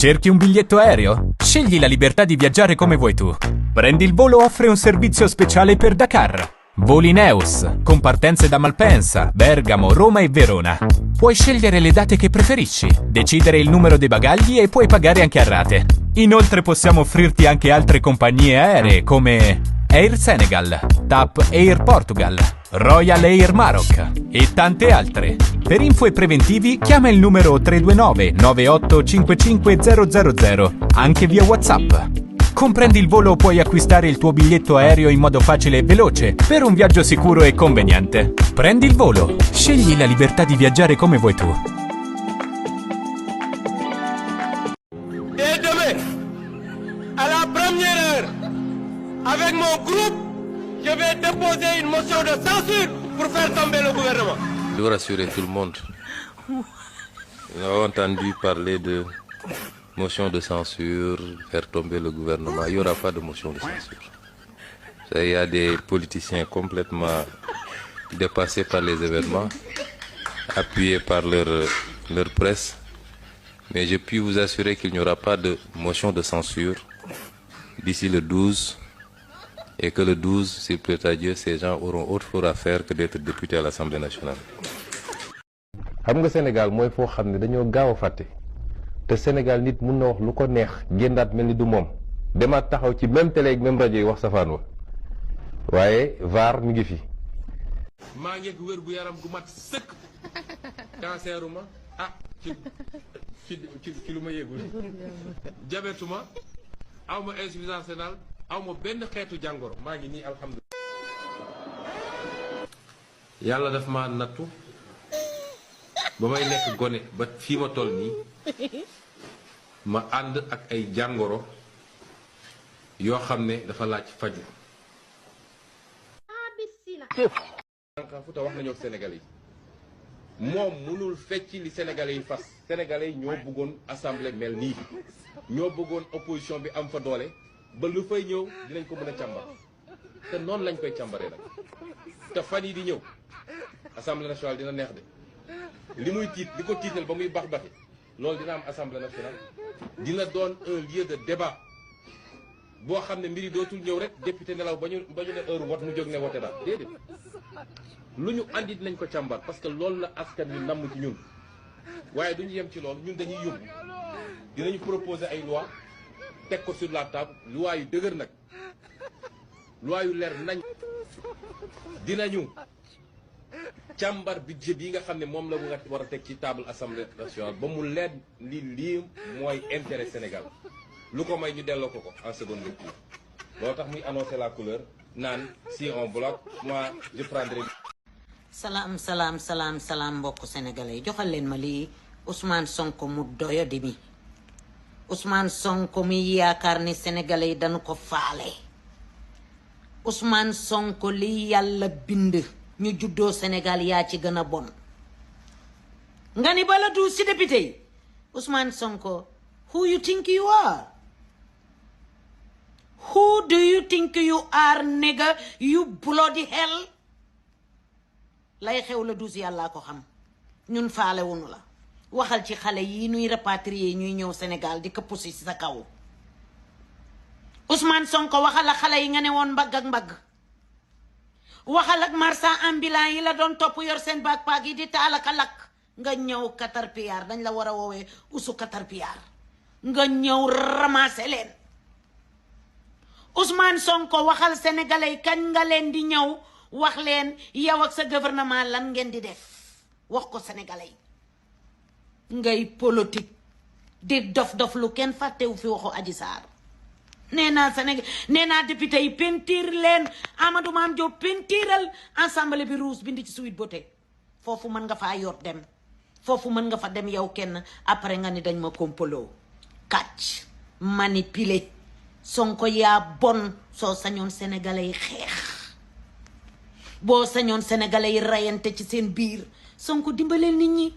Cerchi un biglietto aereo? Scegli la libertà di viaggiare come vuoi tu. Prendi il Volo offre un servizio speciale per Dakar. Voli Neus, con partenze da Malpensa, Bergamo, Roma e Verona. Puoi scegliere le date che preferisci, decidere il numero dei bagagli e puoi pagare anche a rate. Inoltre possiamo offrirti anche altre compagnie aeree come Air Senegal, TAP Air Portugal, Royal Air Maroc e tante altre. Per info e preventivi chiama il numero 329 9855 000 anche via WhatsApp. Comprendi il volo, puoi acquistare il tuo biglietto aereo in modo facile e veloce per un viaggio sicuro e conveniente. Prendi il volo, scegli la libertà di viaggiare come vuoi tu. Et demain, à la première heure, avec mon groupe, je vais déposer une motion de censure pour faire tomber le gouvernement. Je veux rassurer tout le monde. Nous avons entendu parler de motion de censure, faire tomber le gouvernement. Il n'y aura pas de motion de censure. Il y a des politiciens complètement dépassés par les événements, appuyés par leur presse. Mais je puis vous assurer qu'il n'y aura pas de motion de censure d'ici le 12 et que le 12, s'il plaît à Dieu, ces gens auront autre chose à faire que d'être députés à l'Assemblée nationale. xam nga Sénégal mooy foo xam ne dañoo gaaw a fàtte te Sénégal nit mun na wax lu ko neex génnaat mel ni du moom demaat taxaw ci même télé ak même rajo yi wax safaan wa waaye VAR mi ngi fi. maa ngi wér gu yaram gu mat sëkk canceruma ci lu ma yëgul jabetuma aw ma insuffisance rénale aw ma benn xeetu jàngoro maa ngi nii alhamdulilah. yàlla daf ma nattu ba may nekk gone ba fii ma toll nii ma ànd ak ay jàngoro yoo xam ne dafa laaj faju Fuuta wax nañu ak Sénégalais yi moom mënul fecc li Sénégalais yi fas Sénégalais yi ñoo bëggoon assemblée mel nii ñoo bëggoon opposition bi am fa doole ba lu fay ñëw dinañ ko mën a càmbar te noonu lañ koy càmbaree nag te fan yi di ñëw assemblée nationale dina neex de li muy tiit di ko tiital ba muy bax baxi loolu dina am assemblée nationale dina doon un lieu de débat boo xam ne mbir yi dootul ñëw rek député nelaw ba ñu ne heure wot mu jóg ne wote daal déedéet lu ñu andi dinañ ko càmbar parce que loolu la askan wi namm ci ñun waaye duñu yem ci loolu ñun dañuy yóbbu dinañu proposer ay loi teg ko sur la table loi yu dëgër nag loi yu leer nañ dinañu càmbar budget bi nga xam ne moom la mu nga war a teg ci table assemblée nationale ba mu leer lii mooy intérêt Sénégal lu ko may ñu delloo ko en seconde lecture loolu tax muy annoncer la couleur naan si on bloque moi je prendrai. salaam mbokk sénégalais yi joxal leen ma lii Ousmane Sonko mu doyo di mi Ousmane Sonko mi yaakaar ni sénégalais yi dañu ko faale Ousmane Sonko li yàlla bind ñu juddoo Sénégal yaa ci gën a bon nga ni bala du si député yi Ousmane Sonko who you think you are? Who do you think you are, nigga? You bloody hell. lay xew la dus yàllaa ko xam ñun faale wunu la waxal ci xale yi ñuy rapatrier ñuy ñëw Sénégal di këpp si sa kaw Ousmane Sonko waxal la xale yi nga ne woon mbagg ak mbagg waxal ak marchand ambulant yi la doon topp yor seen backpack yi di taalaka lakk nga ñëw Caterpillar dañ la war a woowee usu Caterpillar nga ñëw ramasser leen Ousmane Sonko waxal sénégalais kañ nga leen di ñëw wax leen yow ak sa gouvernement lan ngeen di def wax ko sénégalais ngay politique di dof lu kenn fàttewu fi waxu Adji Sarr nee naa Sénégal nee naa député yi pentiir leen Amadou Mame Diop pentiiral assemblée bi rouge bindi ci Sweet Beauté foofu mën nga faa yor dem foofu mën nga fa dem yow kenn après nga ni dañ ma kompaloo kàcc manipuler Sonko yaa bon soo sañoon sénégalais yi xeex boo sañoon sénégalais yi rayante ci seen biir Sonko dimbaleel nit ñi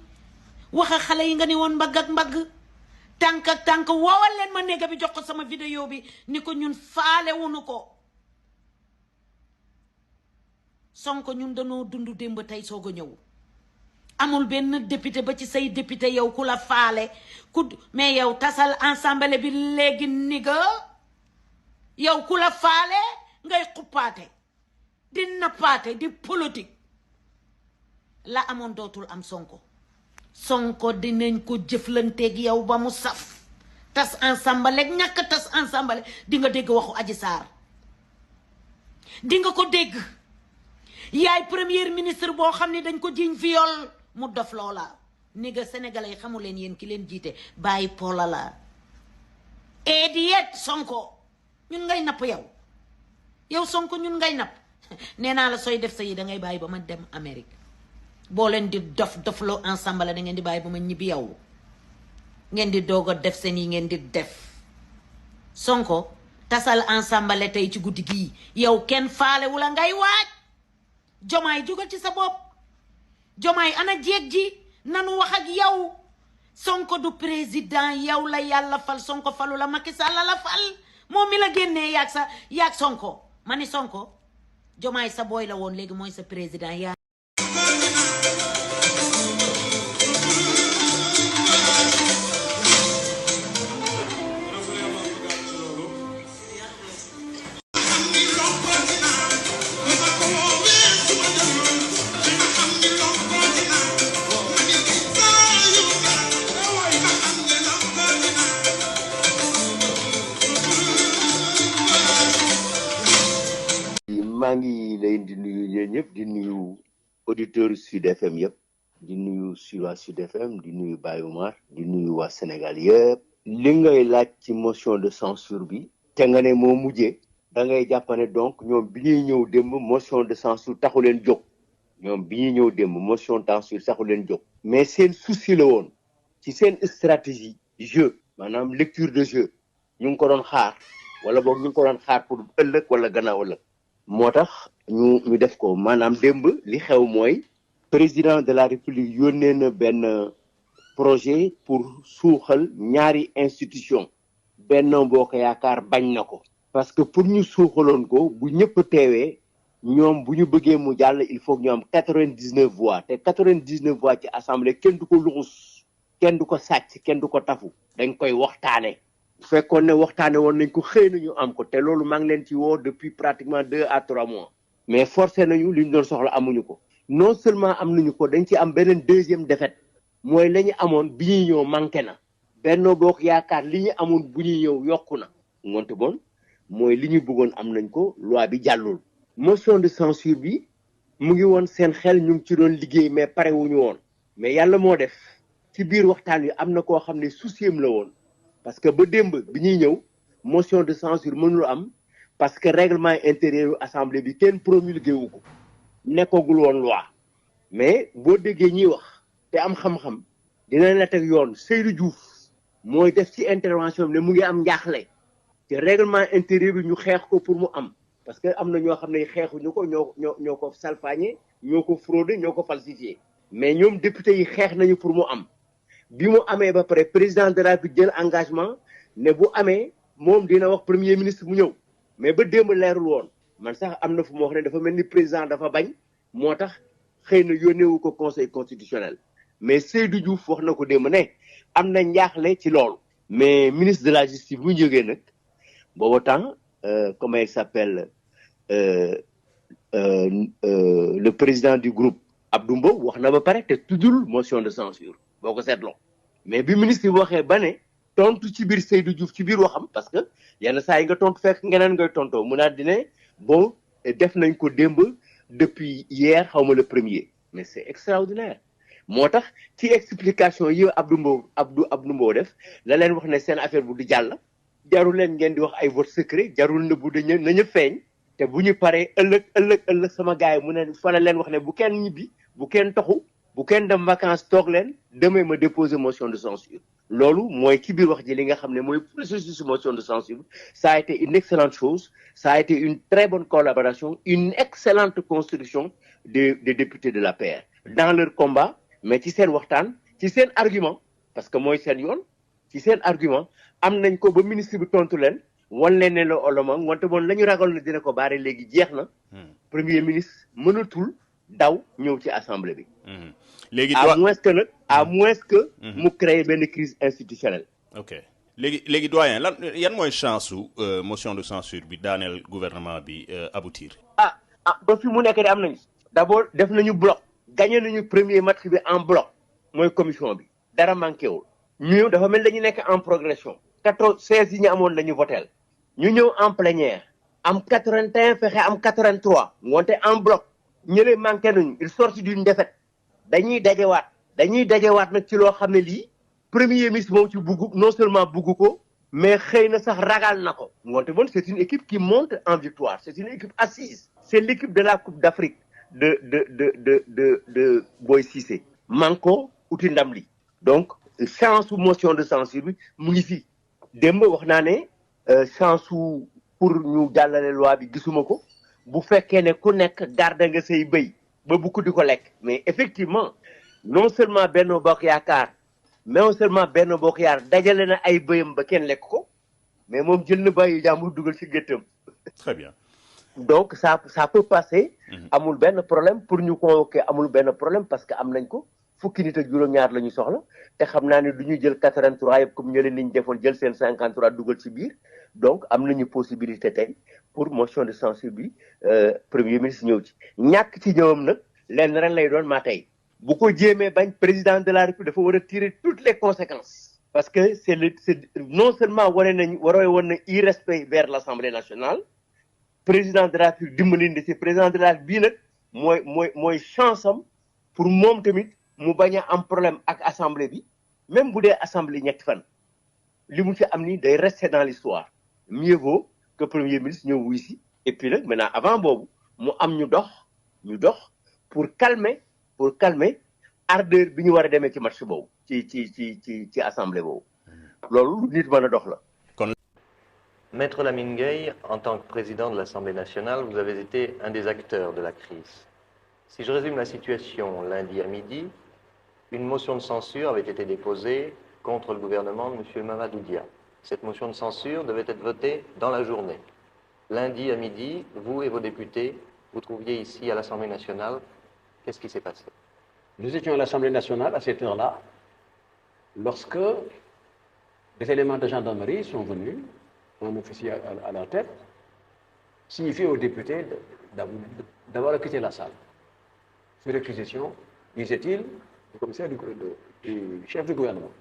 waxa xale yi nga ne woon mbagg ak mbagg tànk ak tànk woowal leen ma néega bi jox ko sama vidéo bi ni ko ñun faale wunu ko Sonko ñun dañoo dund démb tey soog a ñëw amul benn député ba ci say député yow ku la faale mais yow tasal ensemble bi léegi ni nga yow ku la faale ngay xuppaate di nappaate di politique la amoon dootul am Sonko dinañ ko jëflanteeg yow ba mu saf tas ensemble ak ñàkk tas ensemble di nga dégg waxu Adji Sarr di nga ko dégg yaay premier ministre boo xam ne dañ ko jiiñ viol mu dof loola ni nga sénégalais yi xamu leen yéen ki leen jiite bàyyi poola la eediyeet Sonko ñun ngay napp yow Sonko ñun ngay napp nee naa la sooy def sa yi da ngay bàyyi ba ma dem Amérique boo leen di dofloo ensemble da ngeen di bàyyi ba ma ñibbi yow ngeen di doog a def seen yi ngeen di def Sonko tasal ensemble tey ci guddi gii yow kenn faale wula ngay waaj Jomaay jugal ci sa bopp Jomaay ana jeeg ji nanu wax ak yow Sonko du président yow la yàlla fal Sonko falu la Macky Sall la fal moom mi la génnee yaag Sonko ma ni Sonko Jomaay sa booy la woon léegi mooy sa président yaa maa ngi leen di nuyu yéen ñëpp di nuyu auditeurs Sud FM yëpp di nuyu waa Sud FM di nuyu Baye Oumar di nuyu waa Sénégal yëpp li ngay laaj ci motion de censure bi te nga ne moo mujjee da ngay jàpp ne donc ñoom bi ñuy ñëw démb motion de censure taxu leen jóg ñoom bi ñuy ñëw démb motion de censure taxu leen jóg mais seen souci la woon ci seen stratégie jeu maanaam lecture de jeu ñu ngi ko doon xaar wala boog ñu ngi ko doon xaar pour ëllëg wala gannaaw ëllëg moo tax ñu def ko maanaam démb li xew mooy président de la république yónnee na benn projet pour suuxal ñaari institution Benno Bokk Yaakaar bañ na ko parce que pour ñu suuxaloon ko bu ñëpp teewee ñoom bu ñu bëggee mu jàll il faut que ñu am 99 voix te 99 voix ci assemblée kenn du ko luxus kenn du ko sàcc kenn du ko tafu dañ koy waxtaane bu fekkoon ne waxtaane woon nañ ko xëy na ñu am ko te loolu maa ngi leen ci woo depuis pratiquement 2 à 3 mois mais forcé nañu li ñu doon soxla amuñu ko non seulement am nañu ko dañ ci am beneen deuxième défaite mooy la ñu amoon bi ñuy ñëw manqué na Benno Bokk Yaakaar li ñu amoon bu ñuy ñëw yokku na ngoonte bon mooy li ñu bëggoon am nañ ko loi bi jàllul motion de censure bi mu ngi woon seen xel ñu ngi ci doon liggéey mais pare wuñu woon mais yàlla moo def ci biir waxtaan wi am na koo xam ne souciam la woon parce que ba démb bi ñuy ñëw motion de censure mënul am parce que règlement intérieur assemblée bi kenn promulgué wu ko nekkagul woon loi mais boo déggee ñuy wax te am xam-xam dinañ la teg yoon Seydou Diouf mooy def ci intervention ne mu ngi am njaaxle te règlement intérieur bi ñu xeex ko pour mu am parce que am na ñoo xam ne xeexuñu ko ñoo ko salfaañe ñoo ko fraudé ñoo ko falsifié mais ñoom député yi xeex nañu pour mu am bi mu amee ba pare président de la République jël engagement ne bu amee moom dina wax premier ministre mu ñëw mais ba démb leerul woon man sax am na fu mu wax ne dafa mel ni président dafa bañ moo tax xëy na yónneewu ko conseil constitutionnel mais Seydou Diouf wax na ko démb ne am na njaaxle ci loolu mais ministre de la justice bu ñu jógee nag booba temps comment il s'appelle le président du groupe Abdou Mbow wax na ba pare te tuddul motion de censure boo ko seetloo mais bi ministre bi waxee ba ne tontu ci biir Seydou Diouf ci biir waxam parce que yenn saa yi nga tontu fekk ngeneen ngay tontoo mu daal di ne bon def nañ ko démb depuis hier xaw ma le premier mais c'est extraordinaire moo tax ci explication yi Abdou Mbow def la leen wax ne seen affaire bu di jàll jarul leen ngeen di wax ay vote secret jarul na bu dañu nañu feeñ te bu ñu paree ëllëg sama gars yi mu ne fa la leen wax ne bu kenn ñibbi bu kenn toxu bu kenn dem vacances toog leen demee ma déposer motion de censure loolu mooy ci biir wax ji li nga xam ne mooy processus motion de censure ça a été une excellente chose ça a été une très bonne collaboration une excellente construction des députés de l'APR dans leur combat mais ci seen waxtaan ci seen argument parce que mooy seen yoon ci seen argument am nañ ko ba ministre bi tontu leen wan leen ne la oloma wante moom la ñu ragal na dina ko baare léegi jeex na premier ministre mënatul daw ñëw ci assemblée bi. léegi à moins que nag à moins que. mu créer benn crise institutionnelle. ok léegi doyen lan yan mooy chance su motion de censure bi daaneel gouvernement bi aboutir. ba fi mu nekk de am nañu. d'abord def nañu bloc. gagné nañu premier match bi en bloc. mooy commission bi. dara manqué wul. ñu dafa mel dañu nekk en progression. 16 yi ñu amoon la ñu votel ñu ñëw en plénière. am 81 fexe am 83. wante en bloc. ñële manqué nañu il sort d'une défaite. dañuy dajewaat nag ci loo xam ne lii. premier ministre moom ci bugg non seulement bugg ko. mais xëy na sax ragal na ko. wante bon c'est une équipe qui monte en victoire c'est une équipe assise. c'est l'équipe de la Coupe d'Afrique de Boy Cissé. manko uti ndam li. donc chance su motion de censure bi mu ngi fi. démb wax naa ne chance su pour ñu jàllale loi bi gisuma ko. bu fekkee ne ku nekk garde nga say bëy ba bu ko di ko lekk. mais effectivement non seulement Benno Bokk Yaakaar mais non seulement Benno Bokk Yaakaar dajale na ay bëyam ba kenn lekk ko mais moom jël na bàyyi jàmbur dugal ci géttam. très bien. donc ça peut passer. amul benn problème pour ñu convoquer amul benn problème parce que am nañ ko fukki nit ak juróom-ñaar la ñu soxla te xam naa ne du ñu jël 83 yëpp comme ñële ni ñu defoon jël seen 53 dugal ci biir donc am nañu possibilité tey pour motion de censure bi premier ministre ñëw ci. ñàkk ci ñëwam nag lenn ren lay doon maa tey bu ko jéemee bañ président de la République dafa war a tirer toutes les conséquences. parce que c'est non seulement waree woon na irrespect vers l'Assemblée nationale. président de la République dimbali ndi si président de la République bii nag mooy chance am pour moom tamit mu bañ a am problème ak assemblée bi même bu dee assemblée ñetti fan li mu ci am ni day rester dans l'histoire mieux vaut que premier ministre ñëw wuy si et puis nag maintenant avant boobu mu am ñu dox pour calmer ardeur bi ñu war a demee ci match boobu ci assemblée boobu loolu nit mën a dox la. Maître Lamine Gueye, en tant que président de l'Assemblée nationale, vous avez été un des acteurs de la crise. Si je résume la situation, lundi à midi, une motion de censure avait été déposée contre le gouvernement de M. Mamadou Dia. Cette motion de censure devait être votée dans la journée. Lundi à midi, vous et vos députés, vous trouviez ici à l'Assemblée nationale. Qu'est-ce qui s'est passé? Nous étions à l'Assemblée nationale à cette heure-là, lorsque des éléments de gendarmerie sont venus, un officier à la tête, signifier aux députés d'avoir quitté la salle. Sur réquisition, disait-il, du commissaire du chef du gouvernement.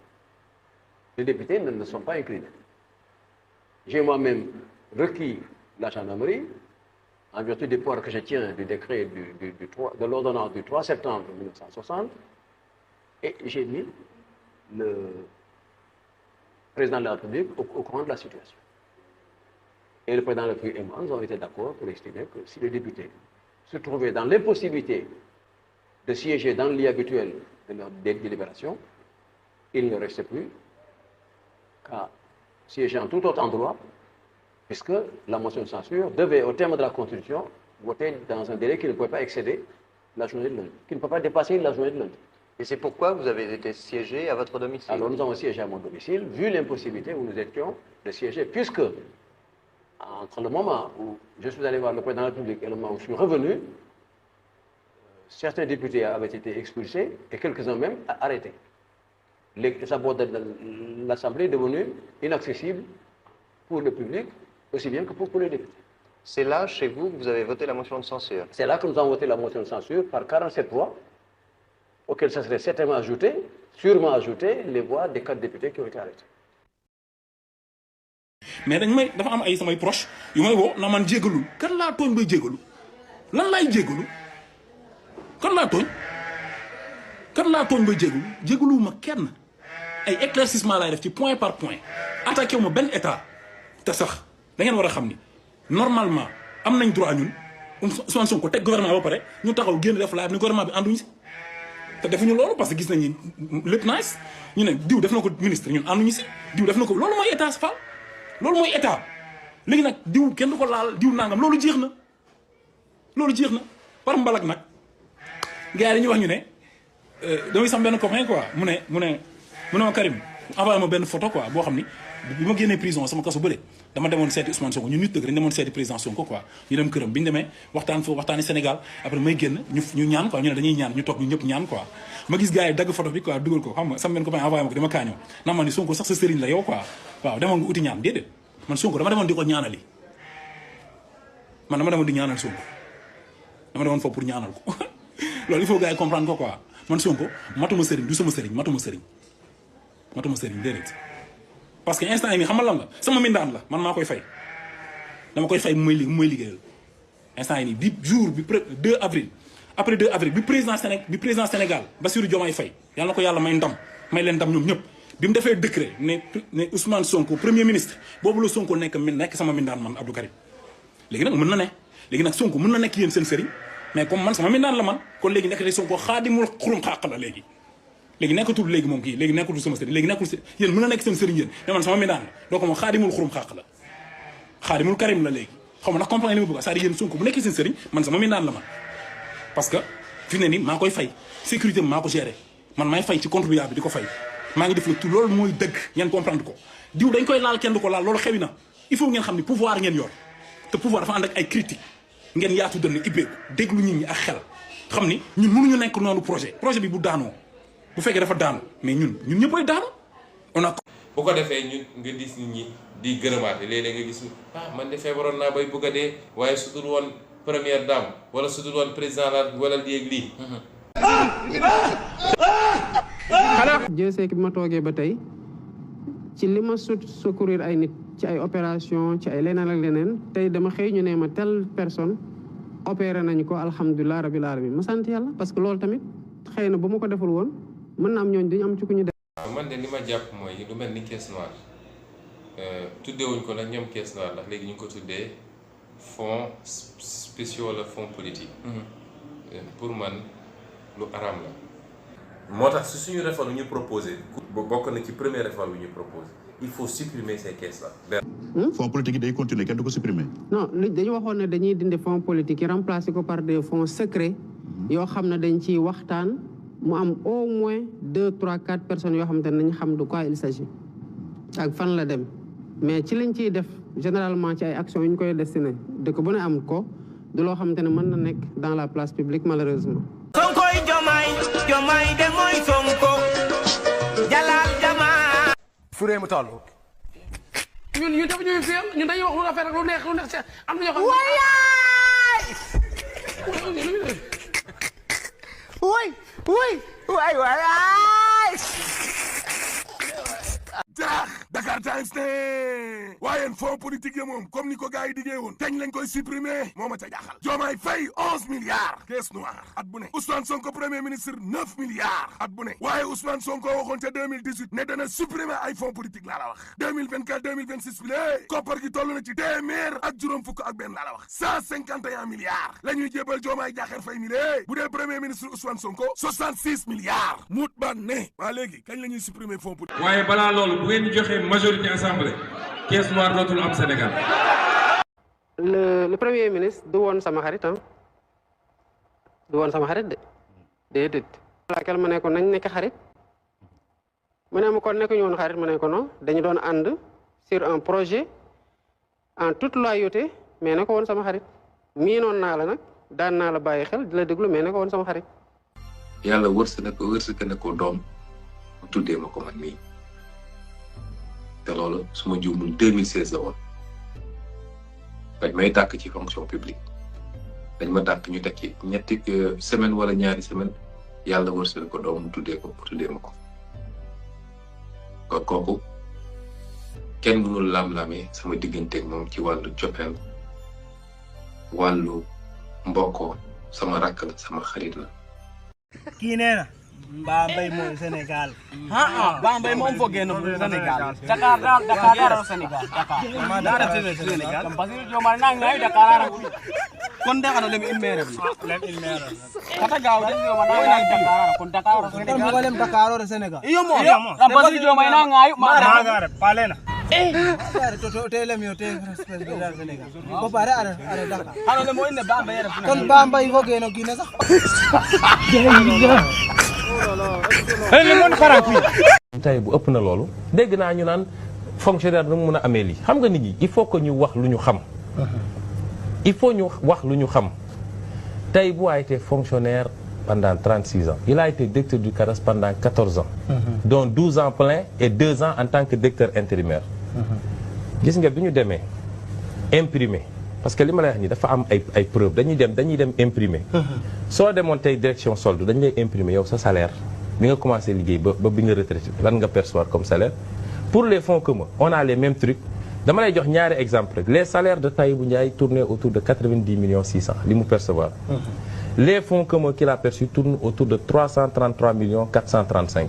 Les députés ne sont pas inclinés. J'ai moi-même requis la gendarmerie, en vertu des pouvoirs que je tiens du décret de l'ordonnance du 3 septembre 1960, et j'ai mis le président de la République au courant de la situation. Et le président de la République et moi, nous avons été d'accord pour estimer que si les députés se trouvaient dans l'impossibilité de siéger dans le lit habituel de leur délibération, il ne restait plus qu'à siéger en tout autre endroit, puisque la motion de censure devait, au terme de la Constitution, voter dans un délai qui ne pouvait pas excéder la journée de lundi, qui ne peut pas dépasser la journée de lundi. Et c'est pourquoi vous avez été siégé à votre domicile? Alors nous avons siégé à mon domicile, vu l'impossibilité où nous étions de siéger, puisque entre le moment où je suis allé voir le président de la République et le moment où je suis revenu, certains députés avaient été expulsés et quelques-uns même arrêtés. Les abords de l'Assemblée est devenu inaccessible pour le public, aussi bien que pour les députés. C'est là, chez vous, que vous avez voté la motion de censure? C'est là que nous avons voté la motion de censure par 47 voix, auxquelles ça serait certainement ajouté, sûrement ajouté, les voix des 4 députés qui ont été arrêtés. mais dafa am ay samay proche yu may woo na man jégalul kan laa tooñ bay jégalu lan laay jégalu kan laa tooñ bay jégalu ma kenn ay éclaircissement laay def ci point par point attaqué wu ma benn état te sax da ngeen war a xam ni normalement am nañ droit ñun Ousmane Sonko teg gouvernement ba pare ñu taxaw génn def live ni gouvernement bi ànduñu si te defuñu loolu parce que gis nañu lépp nice ñu ne diw def na ko ministre ñun ànduñu si diw def na ko loolu mooy état Fall loolu mooy état léegi nag diw kenn du ko laal diw nangam loolu jeex na par mbalak nag gars yi dañuy wax ñu ne damay sam benn copain quoi mu ne ma Karim envoyé ma benn photo quoi boo xam ni bi ma génnee prison sama kaso bële dama demoon seeti Ousmane Sonko ñun nit dëgg dañ demoon seeti président Sonko quoi ñu dem këram bi ñu demee waxtaan foofu waxtaani Sénégal après may génn ñu ñaan quoi ñu ne dañuy ñaan ñu toog ñu ñëpp ñaan quoi ma gis gars yi dagg photo bi quoi dugal ko xam nga sama benn copain envoyé ma ko dama kaañoo ndax ma ni Sonko sax sa sëriñ la yow quoi waaw demoon nga uti ñaan déedéet man Sonko dama demoon di ko ñaanali man dama demoon di ñaanal Sonko dama demoon foofu pour ñaanal ko loolu il faut gars yi comprendre ko quoi man Sonko matuma sëriñ du sama sëriñ matuma sëriñ déedéet parce que instant yi nii xamal lan la sama mindaan la man maa koy fay dama koy fay mu may liggéeyal instant yi nii di jour bi 2 avril après 2 avril bi président Sénégal Bassirou Diomaye Faye yàlla na ko yàlla may ndam may leen ndam ñoom ñëpp bi mu defee décret ne Ousmane Sonko premier ministre boobu la Sonko nekk sama mindaan man Abdou Karim léegi nag mën na ne léegi nag Sonko mën na nekk yéen seen sëriñ mais comme man sama mindaan la man kon léegi nekk te Sonko xaadimul xurum xàq la léegi nekkatul léegi moom kii léegi nekkatul sama sëriñ léegi nekkul yéen mën na nekk seen sëriñ yéen mais man sama mindaan la doo ko moom xaadimul xurum xàq la xaadimul Karim la léegi xaw ma ndax comprendre li ma bëgg c'est-à-dire yéen Sonko bu nekkee seen sëriñ man sama mindaan la man parce que fi ne nii maa koy fay sécurité maa ko géré man maay fay ci contribuable bi di ko fay maa ngi def le tout loolu mooy dëgg ngeen comprendre ko diw dañ koy laal kenn du ko laal loolu xewi na il faut ngeen xam ni pouvoir ngeen yor te pouvoir dafa ànd ak ay critique ngeen yaatu dënn ibbeeku déglu nit ñi ak xel xam ni ñun mënuñu nekk noonu projet bi bu daanoo bu fekkee dafa daanu mais ñun ñëppay daanu on a. bu ko defee ñun nga gis nit ñi di gërëmaate léeg-léeg nga gis man de feebaroon naa bay bëgg a dee waaye su dul woon première dame wala su dul woon président la wala léegi lii. Dieu sait que bi ma toogee ba tey ci li ma secourir ay nit ci ay opération ci ay leneen ak leneen tey dama xëy ñu ne ma telle personne opéré nañu ko alhamdulilah rabil alamin ma sant yàlla parce que loolu tamit xëy na bu ma ko deful woon mën na am ñooñu dañu am ci ku ñu def. man de li ma jàpp mooy lu mel ni caisse noire tuddewuñ ko nag ñoom caisse noire ndax léegi ñu ngi ko tuddee fonds spéciaux wala fonds politique. pour man lu araam la. moo tax su suñu réforme ñu proposé bokk na ci première réforme bi ñu proposé il faut supprimer ces caisses là. fonds politique yi day continuer kenn du ko supprimer. non dañu waxoon ne dañuy dindi fonds politique yi remplacer ko par des fonds secrets yoo xam ne dañ ciy waxtaan mu am au moins 2, 3, 4 personnes yoo xamante ne nañ xam de quoi il s'agit ak fan la dem mais ci lañ ciy def généralement ci ay actions yu ñu koy destiné dëkk bu ne am ko du loo xamante ne mën na nekk dans la place publique malheureusement. Sonkoy Diomaye de mooy Sonko Jalal Jama fu réew mi toll ñun dafa ñuy fi ñun dañuy wax lu rafet ak lu neex am na ñoo xam waay Dakar Times ne waaye fonds politique yi moom comme ni ko gars yi diggee woon teñ lañ koy supprimer moo ma ca jaaxal Diomaye Faye 11 milliards caisse noire at bu ne Ousmane Sonko premier ministre 9 milliards at bu ne waaye Ousmane Sonko waxoon ca 2018 ne dana supprimer ay fonds politique laa la wax 2024 2026 bi lée koppar gi toll na ci téeméer ak juróom fukk ak benn laa la wax 151 milliards la ñuy jébal Diomaye Diakhar Faye mi lée bu dee premier ministre Ousmane Sonko 66 milliards muut ban ne waa léegi kañ la ñuy supprimer fonds politique waaye balaa loolu bu ngeen joxee majorité assemblée caisse noire dootul am Sénégal. le premier ministre du woon sama xarit du woon sama xarit de déedéet. laquelle ma ne ko nañ nekk xarit mu ne ma kon nekk ñu woon xarit ma ne ko non dañu doon ànd sur un projet en toute loyauté mais ne ko woon sama xarit miinoon naa la nag daan naa la bàyyi xel di la déglu mais ne ko woon sama xarit. yàlla wërsëg na ko doom mu tuddee ma ko man mii. te loolu su ma juumul 2016 la woon dañ may dàkk ci fonction publique dañ ma dàkk ñu teg ci ñetti semaine wala ñaari semaine yàlla wërsëgal ko doom mu tuddee ma ko kon kooku kenn mënul lam-lamee sama digganteeg moom ci wàllu coppeel wàllu mbokkoo sama rakk la sama xarit la. kii nee na Bambey mooy Sénégal. Bambey moom foogee na Sénégal. Dakar daal Sénégal. Dakar Sénégal. Bassirou Diomaye nang ngay Dakar kon de xana lem in maire bi. Lem in maire. Kata gaaw de Diomaye nang ngay Dakar kon Dakar Sénégal. Kon mo lem Dakar o Sénégal. Iyo mo. Bassirou Diomaye nang ngay ma Dakar palena. Pare to te lem yo te Sénégal Sénégal. Ko pare are Dakar. Xana lem mo in Bambey kon Bambey foogee no kii na sax. tey bu ëpp na loolu dégg naa ñu naan fonctionnaire nu mu mun a amee lii xam nga nit ñi il faut que ñu wax lu ñu xam. il faut ñu wax lu ñu xam tey bu a été fonctionnaire pendant 36 ans il a été directeur du CARAS pendant 14 ans. dont 12 ans plein et 2 ans en tant que directeur intérimaire. gis nga bi ñu demee imprimer parce que li ma lay wax nii dafa am ay preuves dañuy dem imprimer. soo demoon tey direction solde dañu lay imprimer yow sa salaire bi nga commencé liggéey ba bi nga retraité lan nga percevoir comme salaire. pour les fonds communs on a les mêmes trucs dama lay jox ñaari exemple rek les salaires de Tahibou Ndiaye tournaient autour de 90 millions 600 li mu percevoir. les fonds communs qu'il a perçus tournent autour de 333 millions 435.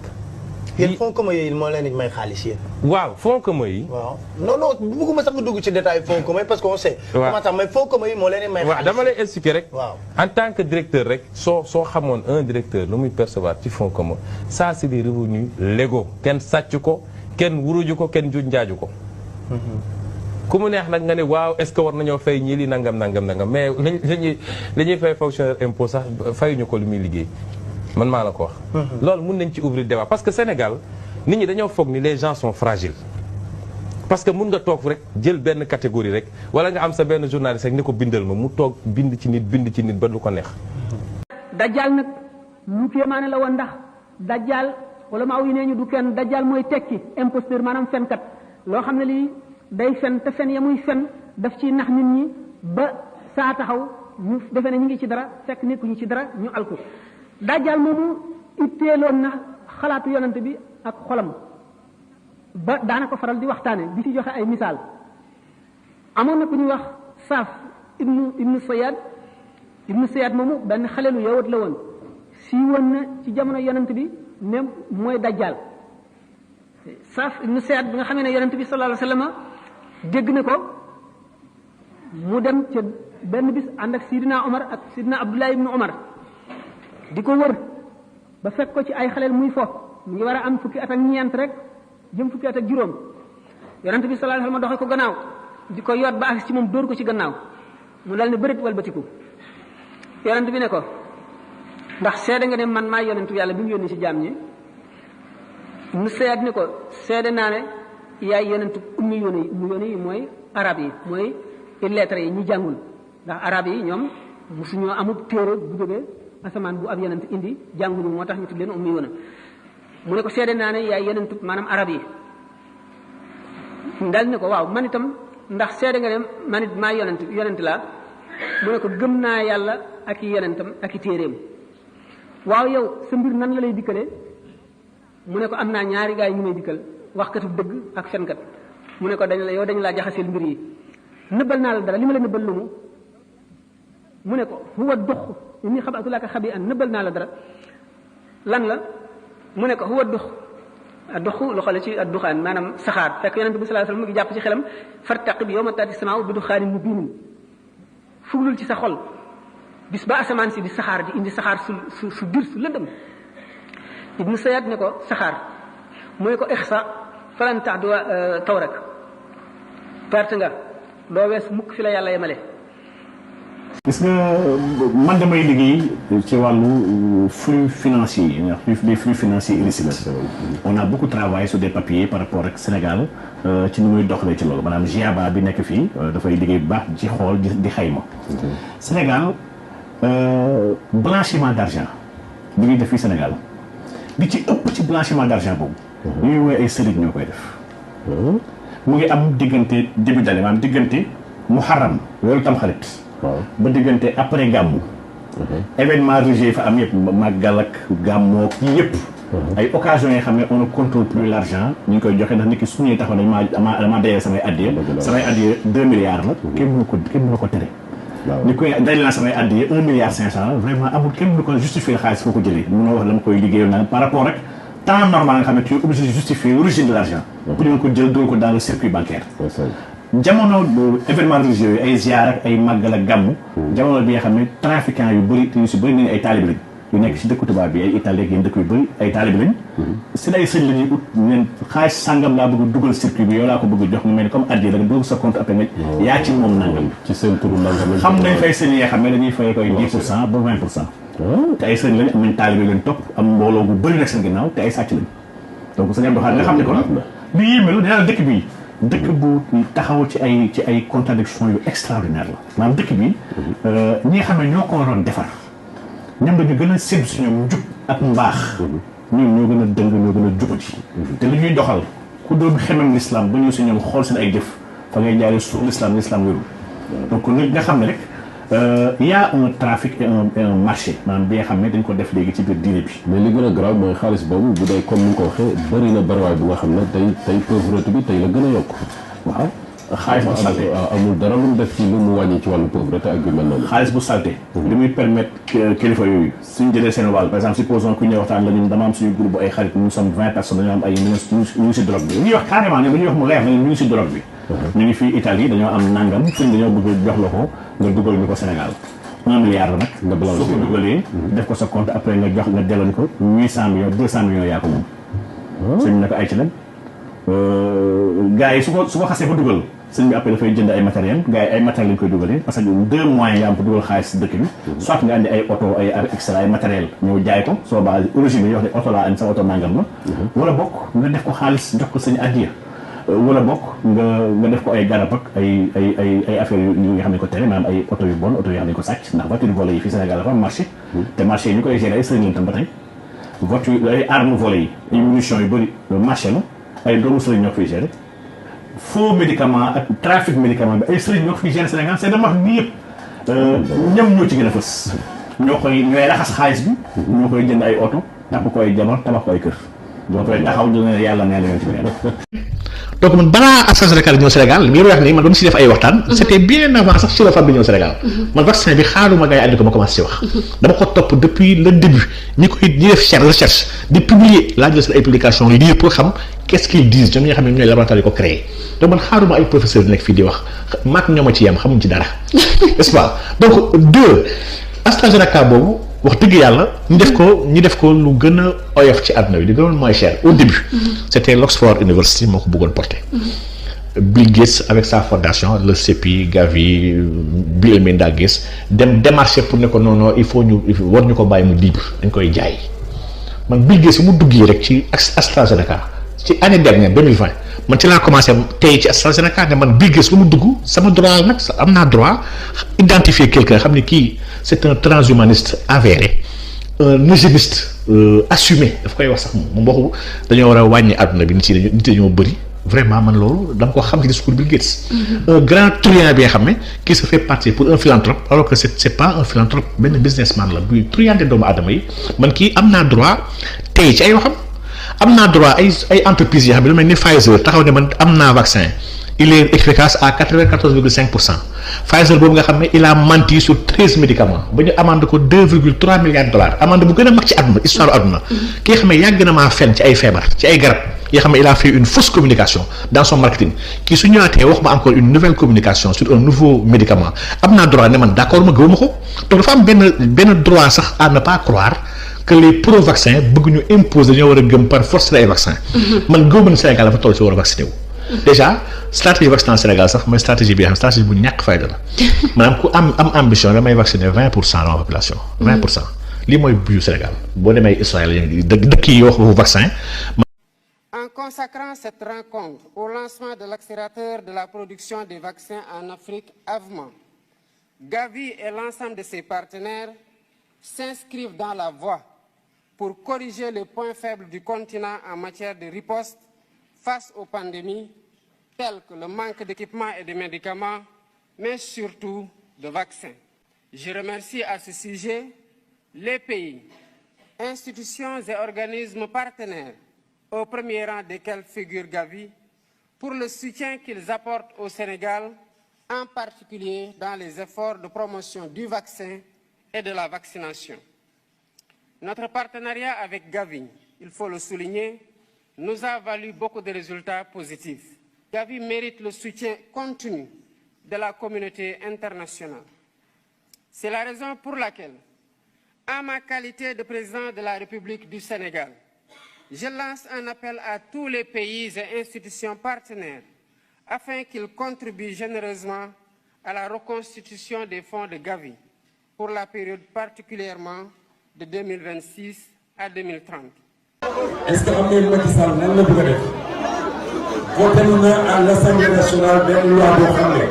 yéen fonds communs yooyu moo leen di may xaalis yéen. waaw fonds communs yi. waaw non bëgguma sax nga dugg ci détail fonds communs parce que on sait. waaw comment tax mais fonds communs yi moo leen di may xaalis. waaw dama lay expliquer rek. waaw en tant que directeur rek soo xamoon un directeur lu muy percevoir ci fonds communs ça c'est des revenus légaux kenn sàcc ko kenn wuruju ko kenn juñ njaaju ko. ku mu neex nag nga ne waaw est-ce que war nañoo fay ñii li nangam mais li ñuy fay fonctionnaire impôt sax fayuñu ko lu muy liggéey man maa la ko wax. loolu mun nañ ci ouvrir débat parce que Sénégal nit ñi dañoo foog ni les gens sont fragiles. parce que mun nga toog rek jël benn catégorie rek wala nga am sa benn journaliste rek ni ko bindal ma mu toog bind ci nit ba du ko neex. dajjal nag lu kéemaane la woon ndax dajjal wala maa yi nee ñu du kenn dajjal mooy tekki imposteur maanaam fenkat loo xam ne lii day fen te fen ya muy fen daf ciy nax nit ñi ba saa taxaw ñu defe ne ñu ngi ci dara fekk nekkuñu ci dara ñu alku dajjal moomu itteeloon na xalaatu yonante bi ak xolam ba daana ko faral di waxtaane di ci joxe ay misaal amoon na ku ñuy wax saaf ibnu sayad moomu benn xalelu yawut la woon si woon na ci jamono yonante bi ne mooy dajjal saaf ibnu sayad bi nga xamee ne yonante bi sallallahu alayhi wasallam dégg na ko mu dem ca benn bis ànd ak sidina Omar ak sidina Abdullah ibnu Omar di ko wër ba fekk ko ci ay xaleel muy fo mu ngi war a am fukki at ak ñeent rek jëm fukki at ak juróom yonent bi sallallahu alayhi wasallam doxe ko gannaaw di ko yoot ba agsi ci moom dóor ko ci gannaaw mu dal ne bërit walbatiku yonent bi ne ko ndax seede nga ne man maa yonentu yàlla bi mu yónni ci jaam ñi mu seet ni ko seede naa ne yaay yonentu ummi yoone yi mooy arab yi mooy lettres yi ñi jàngul ndax arab yi ñoom musuñoo amub téere bu jógee asamaan bu ab yonent indi jànguñu moo tax ñu tudd leen ummi yoone mu ne ko seede naa ne yaay yonentu maanaam arab yi dal ne ko waaw man itam ndax seede nga ne man it maa yonent laa mu ne ko gëm naa yàlla ak i yonentam ak i téeréem waaw yow sa mbir nan la lay dikkalee mu ne ko am naa ñaari gaay yu may dikkal waxkatu dëgg ak fenkat mu ne ko dañ laa jaxaseel mbir yi nëbbal naa la dara li ma la nëbbal lu mu ne ko huwa dux inni xabaatu laka xabi an nëbbal naa la dara lan la mu ne ko huwa dux doxu loxo la ci ad duxaan maanaam saxaar fekk yonente bi sallallahu alayhi wasallam mu ngi jàpp ci xelam fartaqib yawma taati samaaw bi duxaanin mubiinin fuglul ci sa xol bis ba asamaan si di saxaar di indi saxaar su dir su lëndëm ibnu sayad ne ko saxaar mu ne ko ixsa falan tax du taw rek perte nga doo wees mukk fi la yàlla yemale. gis nga man damay liggéey ci wàllu flux financier yi des flux financiers illicites. on a beaucoup travaillé sur des papiers par rapport ak Sénégal ci ni muy doxalee ci loolu maanaam GIABA bi nekk fii dafay liggéey bu baax ci xool di xayma. Sénégal blanchiment d'argent bi ñuy def fii Sénégal li ci ëpp ci blanchiment d'argent boobu. ñuy woowee ay sëriñ ñoo koy def. mu ngi am diggante début d'année maanaam diggante muharram weeru tamxarit. ba diggante après gàmmu. événement religieux fa am yëpp màggal ak gàmmoo yi yëpp. ay occasions yi xam ne on ne contrôle plus l'argent ñu ngi koy joxe ndax nit ki su ñuy taxaw ne dama dayee samay addiya. samay addiya 2 milliards la. kenn mënu ko tere. ni koy dajale naa samay addiya 1 milliard 500 vraiment amul kenn mënu ko justifier xaalis foo ko jëlee mënoo wax la ma koy liggéeyoon naa par rapport ak temps normal nga xam ne tu es obligé de justifier l'origine de l'argent. pour ñu ko jël dool ko dans le circuit bancaire. jamono événement religieux ay ziar ak ay màggal ak gàmmu. jamono bi nga xam ne trafiquants yu bëri te yu si bëri nañu ay taalibe lañ yu nekk si dëkku tubaab bi ay Italie ak yenn dëkk yu bëri ay taalibe lañ. si ay sëñ la ñuy ut leen xaalis sàngam laa bëgg dugal circuit bi yow laa ko bëgg jox nga mel ni comme addiya la nga dugal sa compte après nga yaa ci moom nangam. ci seen turu nangam xam nañ fay sëñ yi nga xam ne dañuy fay koy 10% ba 20%. te ay sëñ lañ am nañ taalibe leen topp am mbooloo bu bëri nag seen ginnaaw te ay sàcc lañ donc sëñ Abdou Khadre nga xam ne kon bi yéeme lu dina dëkk bi dëkk bu taxaw ci ay contradiction yu extraordinaire la maanaam dëkk bi ñi nga xam ne ñoo ko waroon defar ñoom dañu gën a sédd si ñoom njub ak mbaax ñun ñoo gën a dëng ñoo gën a jubati te li ñuy doxal ku doon xemem l'islam ba ñëw si ñoom xool seen ay jëf fa ngay jaaree suuf l'islam wérul donc nit nga xam ne rek il y a un trafic et un marché maanaam bi nga xam ne dañ ko def léegi ci biir diine bi. mais li gën a grave mooy xaalis boobu bu dee comme ni nga ko waxee bëri na bariwaay bu nga xam ne tey pauvreté bi tey la gën a yokk. waaw xaalis bu salté amul dara lu mu def ci lu mu wàññi ci wàllu pauvreté ak yu mel noonu. xaalis bu salté li muy permettre kilifa yooyu suñ jëlee seen wàll par exemple supposons ku ñuy waxtaan la ñun dama am suñu groupe ay xarit nous sommes 20 personnes dañoo am ay ñu ngi si drogue bi ñuy wax carrément ñoom dañuy wax mu leer na ñu ngi si drogue bi. ñu ngi fii Italie dañoo am nangam suñ dañoo bëgg jox la ko nga dugal ñu ko Sénégal 1 milliard la nag nga balance soo ko dugalee def ko sa compte après nga jox nga delloo ko 800 millions 200 millions yaa ko moom suñ ne ko ay ci nag gars yi su ko xasee ba dugal sëñ bi après dafay jënd ay matériel gars yi ay matériel lañ koy dugalee parce que 2 moyens nga am pour dugal xaalis si dëkk bi soit nga andi ay oto ay extra ay matériel ñëw jaay ko soo ba origine yi wax ne oto laa andi sa oto nangam la wala bokk nga def ko xaalis jox ko sëñ addiya wala bokk nga def ko ay garab ak ay affaire yu nga xam ne ko tere maanaam ay oto yu bon oto yoo xam ne ko sàcc ndax voiture volée yi fii Sénégal dafa am marché te marché yi ñu koy gérer ay sëriñ lañ tam ba tey voiture ay armes volées yi ay munitions yu bëri marché la ay doomu sëriñ ñoo ko fiy gérer faux médicament ak trafic médicament bi ay sëriñ ñoo ko fiy gérer Sénégal c'est dama wax nii yëpp ñam ñoo ci gën a fës ñooy raxas xaalis bi ñoo koy jënd ay oto tapp ko ay jabar tabax ko ay kër boo koy taxaw ñu ne yàlla nee na yoon ci benn. donc man balaa AstraZeneca ñëw Sénégal li muy wax nii man doon si def ay waxtaan. c'était bien avant sax Sinopharm bi ñëw Sénégal. man vaccin bi xaaruma gars yi andi ko ma commencé si wax. dama ko topp depuis le début ñi def recherche di publier laa jël seen ay publications lire pour xam qu'est-ce qu'ils disent ñoom ñi nga xam ne ñooy laboratoire yi ko créé donc man xaaruma ay professeurs nekk fii di wax maak ñoo ma ci yem xamuñ ci dara n'est-ce pas donc AstraZeneca boobu. wax dëgg yàlla ñu def ko lu gën a oyof ci àdduna bi di gënoon moins cher au début c'était l'Oxford University moo ko bëggoon porter Bill Gates avec sa fondation le CEPI Gavi Bill et Melinda Gates dem démarcher pour ne ko non il faut war ñu ko bàyyi mu libre dañ koy jaay man Bill Gates mu duggee rek ci AstraZeneca ci année dernière 2020 man ci laa commencé tey ci AstraZeneca ne man Bill Gates lu mu dugg sama droit nag am naa droit identifier quelqu'un xam ne kii c'est un transhumaniste avéré un eugéniste assumé daf koy wax sax moom waxu dañoo war a wàññi àdduna bi nit dañoo bëri vraiment man loolu da nga ko xam ci discours Bill Gates un grand truand bi nga xam ne qui se fait passer pour un philanthrope alors que c'est pas un philanthrope benn businessman la buy truandé doomu aadama yi man kii am naa droit tey ci ay waxam am naa droit ay entreprises yoo xam ne lu mel ni Pfizer taxaw ne man am naa vaccin il est efficace à 94,5%. Pfizer boobu nga xam ne il a menti sur 13 médicaments ba ñu amande ko 2,3 milliards de dollars amande bu gën a mag ci àdduna histoire àdduna ki nga xam ne yàgg na maa fen ci ay feebar ci ay garab yoo xam ne il a fait une fausse communication dans son marketing kii su ñëwaatee wax ma encore une nouvelle communication sur un nouveau médicament am naa droit ne man d'accord ma gëwuma ko donc dafa am benn droit sax à ne pas croire que les pro-vaccins bëgg ñu imposer dañoo war a gëm par force ay vaccin man gëwuma ne Sénégal dafa toll ci war a vacciné wu déjà stratégie vaccinale Sénégal sax mooy stratégie bi nga xam stratégie bu ñàkk fayda la maanaam ku am ambition damay vacciner 20% de la population 20% lii mooy bu Sénégal boo demee Israël dëkk yi wax vaccin. En consacrant cette rencontre au lancement de l'accélérateur de la production des vaccins en Afrique AVMA, Gavi et l'ensemble de ses partenaires s'inscrivent dans la voie pour corriger les points faibles du continent en matière de riposte face aux pandémies telles que le manque d'équipements et de médicaments, mais surtout de vaccins. Je remercie à ce sujet les pays, institutions et organismes partenaires, au premier rang desquels figure Gavi, pour le soutien qu'ils apportent au Sénégal, en particulier dans les efforts de promotion du vaccin et de la vaccination. Notre partenariat avec Gavi, il faut le souligner, nous a valu beaucoup de résultats positifs. Gavi mérite le soutien continu de la communauté internationale. C'est la raison pour laquelle, en ma qualité de président de la République du Sénégal, je lance un appel à tous les pays et institutions partenaires afin qu'ils contribuent généreusement à la reconstitution des fonds de Gavi pour la période particulièrement de 2026 à 2030. Est-ce que xam ngeen Macky Sall lan la bëgg a def voté na à l'Assemblée nationale benn loi boo xam ne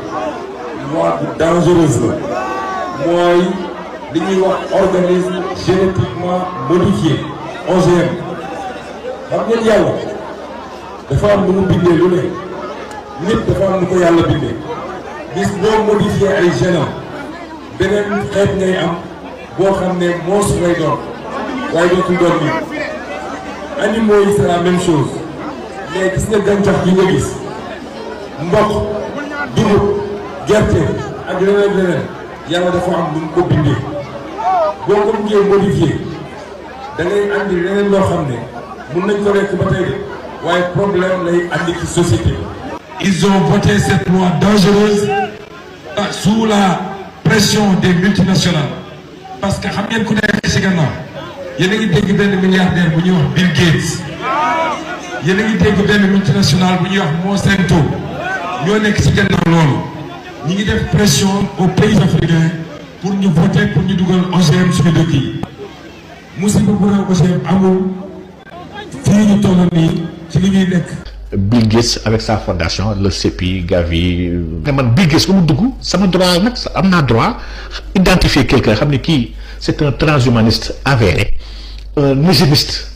loi bu dangereuse la mooy li ñuy wax organisme génétiquement modifié OGM xam ngeen yàlla dafa am lu mu bindee lu ne nit dafa am lu ko yàlla bindee bis boo modifié ay génam beneen xeet ngay am boo xam ne moos lay doon waaye dootul doon nit animaux yi c'est la même chose mais gis nga gàncax gi nga gis mboq dugub gerte ak leneen yàlla dafa am lu mu ko bindee boo ko bëggee modifié da ngay andi leneen loo xam ne mun nañ ko lekk ba tey de waaye problème lay andi ci société. Ils ont voté cette loi dangereuse sous la pression des multinationales parce que xam ngeen ku nekk ci gannaaw yéen a ngi dégg benn milliardaire bu ñuy wax Bill Gates yéen a ngi dégg benn multinationale bu ñuy wax Monsanto ñoo nekk ci gannaaw loolu ñi ngi def pression aux pays africains pour ñu voter pour ñu dugal OGM suñu dëkk yi musiba bu raw OGM amul fii ñu toll nii ci li ñuy nekk. Bill Gates avec sa fondation le CEPI Gavi. man Bill Gates ba mu dugg sama droit nag am naa droit identifier quelqu'un xam ne kii c'est un transhumaniste avéré un eugéniste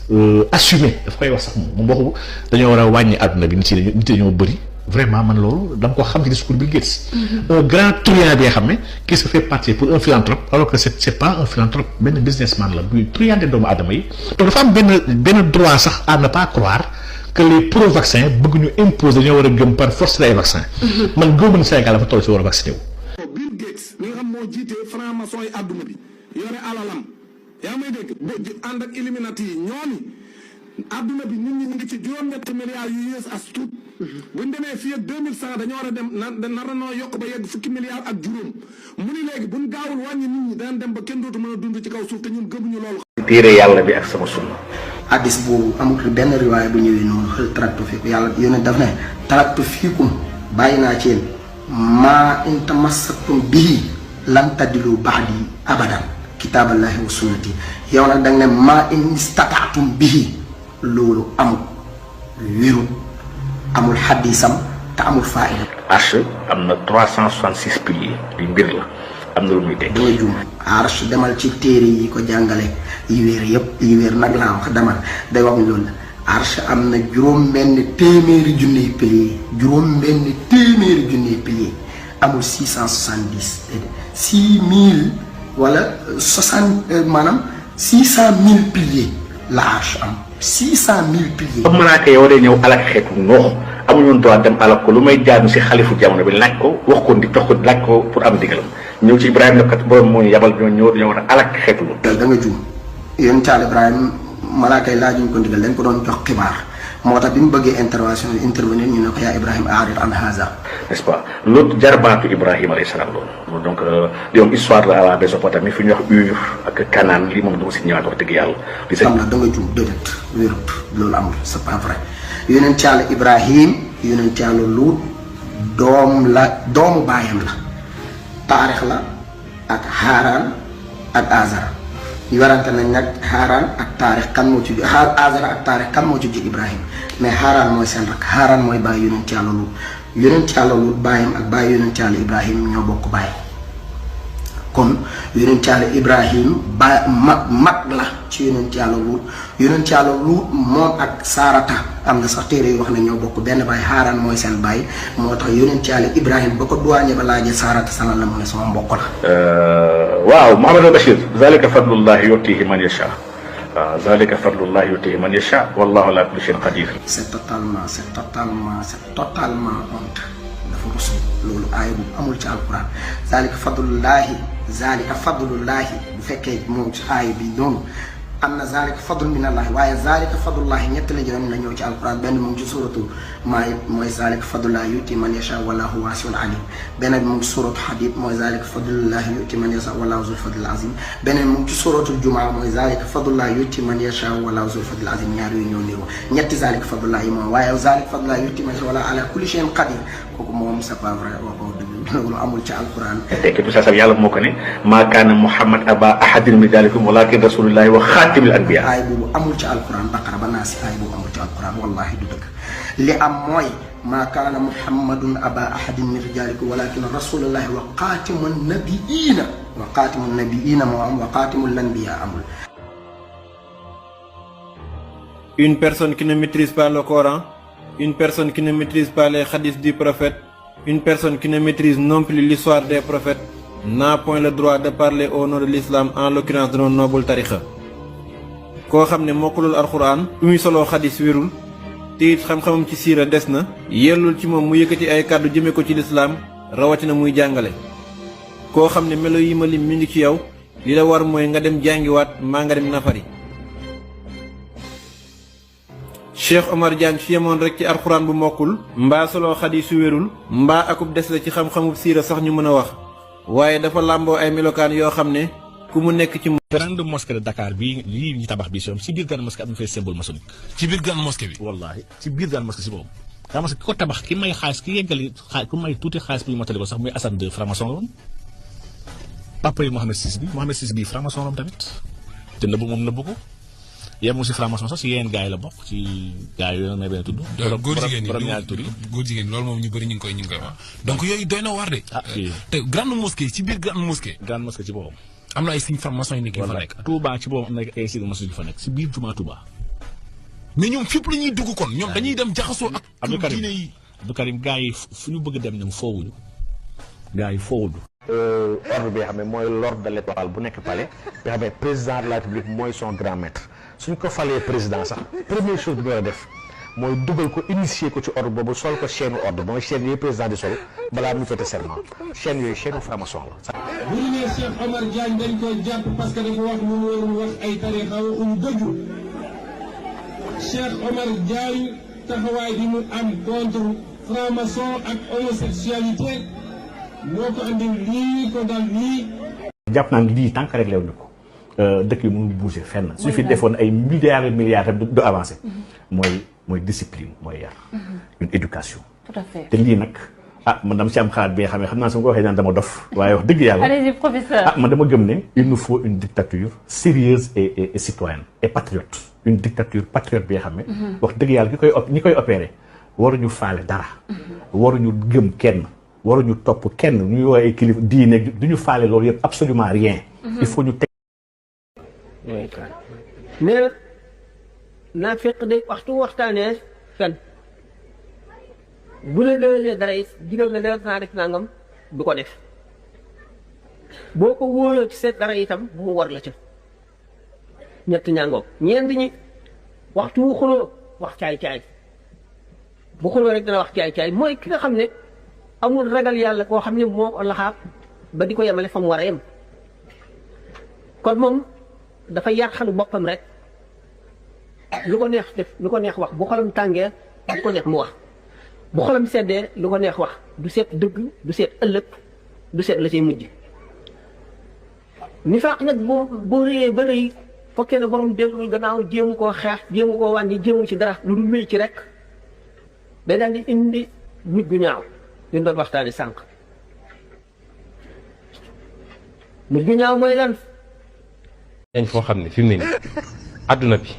assumé daf koy wax sax moom waxu dañoo war a wàññi àdduna bi nit dañoo bëri vraiment man loolu dama ko xam ci discours Bill Gates. un grand truand bi nga xam ne qui se fait passer pour un philanthrope alors que c'est pas un philanthrope benn businessman la buy truander doomu aadama yi. donc dafa am benn droit sax à ne pas croire que les pro-vaccins bëgg ñu imposer dañoo war a gëm par force ay vaccin. man gëmu ne Sénégal dafa toll ci war a vacciné wu. Bill Gates mi nga xam moo jiite franc-maçon yi àdduna bi yore alalam yaa may dégg ànd ak Illuminati yi ñooñu àdduna bi nit ñi ñu ngi ci juróom-ñetti milliards yu yées as tuut buñ demee fii ak 2100 dañoo war a dem nar noo yokk ba yegg fukki milliards ak juróom mu ni léegi buñ gaawul wàññi nit ñi daan dem ba kenn dootu mën a dund ci kaw suuf te ñun gëmuñu loolu. téere yàlla bi ak sama sunna. hadis boobu amul benn riwaay bu ñëwee noonu xel taraktu fiikum yàlla yónnee daf ne taraktu fiikum bàyyi naa ci yéen maa in tamassaktum bihi lan tadilu ba'di abadan kitaaballahi wa sunnati yow nag da nga ne maa in istataatum bihi loolu amul wéru amul xaddisam te amul faayda. Arsh am na 366 piliers li mbir la am na lu muy teg. doo jum Arsh demal ci téere yi ko jàngale yi wér yëpp yi wér nag laa wax demal day wax loolu la Arsh am na juróom-benn téeméeri junniy piliers juróom-benn téeméeri junniy piliers amul 670 6000 wala 60 maanaam 600000 piliers la Arsh am. 600,000 piliers. ba malaaka yow de ñëw alak xeetu noox amuñu droit dem alak ko lu may jaanu si xalifu jamono bi laaj ko wax ko di jox ko laaj ko pour am digalam ñëw ci Ibrahima ne kat borom moo ñu yabal ñoo ñëw dañoo war a alak xeetu lu. da nga juum yéen Thial Ibrahima malaaka yi laajuñ ko ndigal dañ ko doon jox xibaar moo tax bi mu bëggee intervenir ñu ne ko yaa Ibrahima aarid an haza. n'est-ce pas l'autre jarbaatu Ibrahima alayhi salaam loolu donc yow histoire la à la Mésopotamie fi ñuy wax Ur ak Canaan lii moom dama si ñëwaat wax dëgg yàlla. li xam na da nga juum déedéet wérut loolu amul c'est pas vrai yonent Yàlla Ibrahim yonent Yàlla Luut doomu baayam la taarix la ak Haaraan ak Azara ñu warante nañ nag Haaraan ak taarix kan moo ci Azara ak taarix kan moo ci ji Ibrahim mais Haaraan mooy seen rak Haaraan mooy bàyyi yonent Yàlla Luut yonent Yàlla Luut baayam ak bàyyi yonent Yàlla Ibrahim ñoo bokk bàyyi kon yonent Yàlla Ibrahim mag la ci yonent Yàlla Luut moom ak Saarata am na sax téere yu wax ne ñoo bokk benn baay Haaraan mooy seen baay moo tax yonent Yàlla Ibrahim ba ko duwaañe ba laajee Saarata sanal la mu ne sama mbokk la. waaw Mouhamadou Bachir zalika fadlullahi yutihi man yasha waaw zalika fadlullahi yutihi man yasha wallahu ala kulli shay'in qadir. c'est totalement honte dafa rus loolu aaya bu amul ci alquran zalika fadlullahi bu fekkee moom ci aaya bi noonu am na zalika fadlu minallahi waaye zalika fadlullahi ñett la jëloon la ñëw ci alquran benn mu ngi ci suratu Maa'ida mooy zalika fadlullahi yuti man yasha wallahu wasi'un alim beneen mu ngi ci suratu Hadid mooy zalika fadlullahi yuti man yasha wallahu zul fadlil azim beneen mu ngi ci suratu Jumaa mooy zalika fadlullahi yuti man yasha wallahu zul fadlil azim ñaar yooyu ñoo niroo ñetti zalika fadlullahi moom waaye zalika fadlullahi yuti man yasha wallahu ala kulli shay'in qadir kooku moom c'est pas vrai waxoo dëgg loolu amul ci alquran. tekki tout ça sax yàlla moo ko ne maa kaana Muhammad aba ahadin min dalikum walakin rasulullahi wa xaatimil anbiya. aay boobu amul ci alquran Baqara ba Naas aay boobu amul ci alquran wallahi du dëgg li am mooy ما كان محمد أبا أحد من رجالكم ولكن رسول الله وخاتم النبيين وخاتم النبيين وخاتم الأنبياء amul. Une personne qui ne maîtrise pas le Coran, une personne qui ne maîtrise pas les hadiths du prophète, une personne qui ne maîtrise non plus l'histoire des prophètes n'a point le droit de parler au nom de l'islam, en l'occurrence de nos nobles tariqa. Koo xam ne mokkulul alxuraan muy solo xadis wérul te it xam-xamam ci siira des na yellul ci moom mu yëkkati ay kàddu jëme ko ci lislaam rawatina muy jàngale. Koo xam ne melo yi ma lim mi ngi ci yow li la war mooy nga dem jàngiwaat maa nga dem nafari. Cheikh Omar Diagne su yemoon rek ci alxuraan bu mokkul mbaa solo xadis wérul mbaa akub des la ci xam-xamub siira sax ñu mën a wax waaye dafa làmboo ay melokaan yoo xam ne ku mu nekk ci grande mosquée de Dakar bi lii ñu tabax bi si biir grande mosquée am na fay symbole maçonnique ci biir grande mosquée bi wallahi ci biir grande mosquée si boobu grande mosquée ki ko tabax ki may xaalis ki yeggali ku may tuuti xaalis bu ñu motali ko sax muy Assane II franc-maçon la woon papa yi Mohamed VI bi franc-maçon la woon tamit te nëbbu moom nëbbu ko yemul si franc-maçon sax si yeneen gars yi la bokk ci gars yi may benn tudd góor jigéen loolu moom ñu bëri ñu ngi koy wax donc yooyu doy na waar de te grande mosquée ci biir grande mosquée ci boobu am na ay signes franc-maçon yi nekk fa nekk Touba ci boobu am na ay signes maçon yu fa nekk si biir jumaa Touba mais ñoom fépp la ñuy dugg kon ñoom dañuy dem jaxasoo ak Abdou Karim gars yi fu ñu bëgg dem ñoom foowuñu gars yi foowuñu ordre bi nga xam ne mooy l'ordre de l'étoile bu nekk palais nga xam ne président de la République mooy son grand maître suñ ko falee président sax première chose bi ñu war a def mooy dugal ko initier ko ci ordre boobu sol ko chaîne ordre mooy chaîne yooyu président di sol balaa muy fete serment chaîne yooyu chaîne franc-maçon la. bu ñu nee Cheikh Omar Diagne dañ koy jàpp parce que dafa wax lu mu warul wax ay tarixa waxuñu dëgg Cheikh Omar Diagne taxawaay bi mu am contre franc-maçon ak homosexualité moo ko andi lii ko dal lii. jàpp naa ne lii tant que réglé wuñu ko dëkk yi mënul bouger fenn su fi defoon ay milliards du avancé mooy discipline mooy yar une éducation tout à fait te lii nag man dama ci am xalaat bi nga xam naa su ma ko waxee naan dama dof waaye wax dëgg yàlla allez-y professeur man dama gëm ne il nous faut une dictature sérieuse et citoyenne et patriote une dictature patriote bi nga xam ne wax dëgg yàlla ñi koy opéré waruñu faale dara waruñu gëm kenn waruñu topp kenn ñuy woowee ay kilifa diine du ñu faale loolu yëpp absolument rien il faut ñu teg mais naa fekk de waxtaanee fen bu la déwénee dara it digal na dara naa def nangam du ko def boo ko wóoloo ci seet dara itam mu war la ca ñett ñàngoog ñeent ñi waxtu wu xuloo wax caay-caay bu xuloo rek dana wax caay-caay mooy ki nga xam ne amul ragal yàlla koo xam ne moo ko laxaab ba di ko yemale fa mu war a yem kon moom dafa yar xanu boppam rek lu ko neex def lu ko neex wax bu xolam tàngee lu ko neex mu wax bu xolam seddee lu ko neex wax du seet dëgg du seet ëllëg du seet la cay mujj ni faax nag boo réyee ba rëy fokkee ne borom dellul gannaaw jéemu koo xeex jéemu koo wàññi jéemu ci dara lu dul wéy ci rek day daal di indi mujj gu ñaaw li ñu doon waxtaani sànq mujj gu ñaaw mooy lan dañ foo xam ne fi mu ne nii adduna bi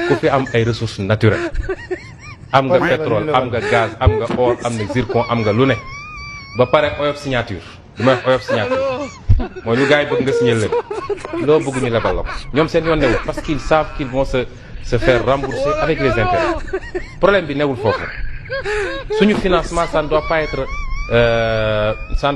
ku fi am ay ressources naturelles am nga pétrole am nga gaz am nga or am nga zircon am nga lu ne ba pare oyof signature du may wax oyof signature mooy lu gars yi bëgg nga signer leen loo bëgg ñu lebal la ko ñoom seen yoon newul parce qu'ils savent qu'ils vont se faire rembourser avec les intérêts problème bi newul foofu suñu financement ça ne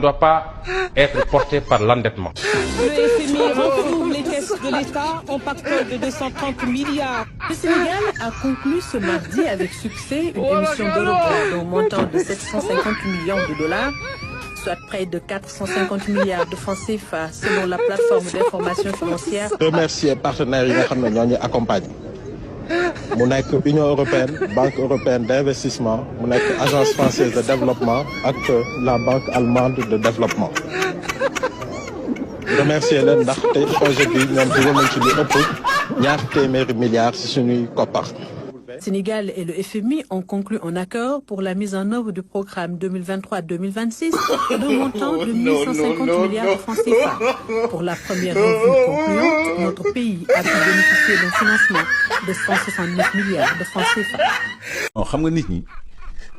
doit pas être porté par l'endettement. Le FMI renfloue les caisses de l'État en pactole de 230 milliards. Le Sénégal a conclu ce mardi avec succès une émission d'Eurobond d'un montant de 750 millions de dollars, soit près de 450 milliards de francs CFA selon la plateforme d'information financière. Remercier partenaires yi nga xam ne ñoo ñu accompagne mu nekk Union européenne Banque européenne d'investissement mu nekk Agence française de développement ak la Banque allemande de développement. Remercier leen ndax tey projet bi ñoom dugal nañ ci lu ëpp ñaar téeméeri milliards ci suñuy koppar. Sénégal et le FMI ont conclu un accord pour la mise en œuvre du programme 2023-2026 d'un montant de 1150 milliards de francs CFA. Pour la première revue concluante, notre pays a pu bénéficier d'un financement de 169 milliards de francs CFA. xam nga nit ñi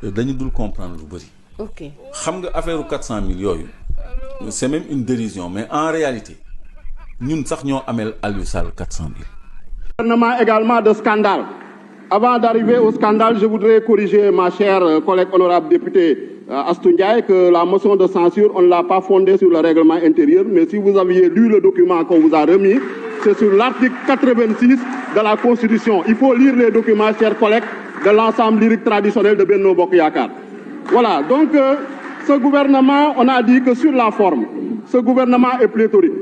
dañu dul comprendre lu bëri. ok xam nga affaire 400 000 yooyu c'est même une dérision mais en réalité ñun sax ñoo amel Aliou Sall 400 000. Gouvernement également de scandale. Avant d'arriver au scandale, je voudrais corriger ma chère collègue honorable députée Astou Ndiaye que la motion de censure, on ne l'a pas fondée sur le règlement intérieur, mais si vous aviez lu le document qu'on vous a remis, c'est sur l'article 86 de la Constitution. Il faut lire les documents, chers collègues, de l'ensemble lyrique traditionnel de Benno Bokk Yakaar. Voilà, donc ce gouvernement, on a dit que sur la forme, ce gouvernement est pléthorique.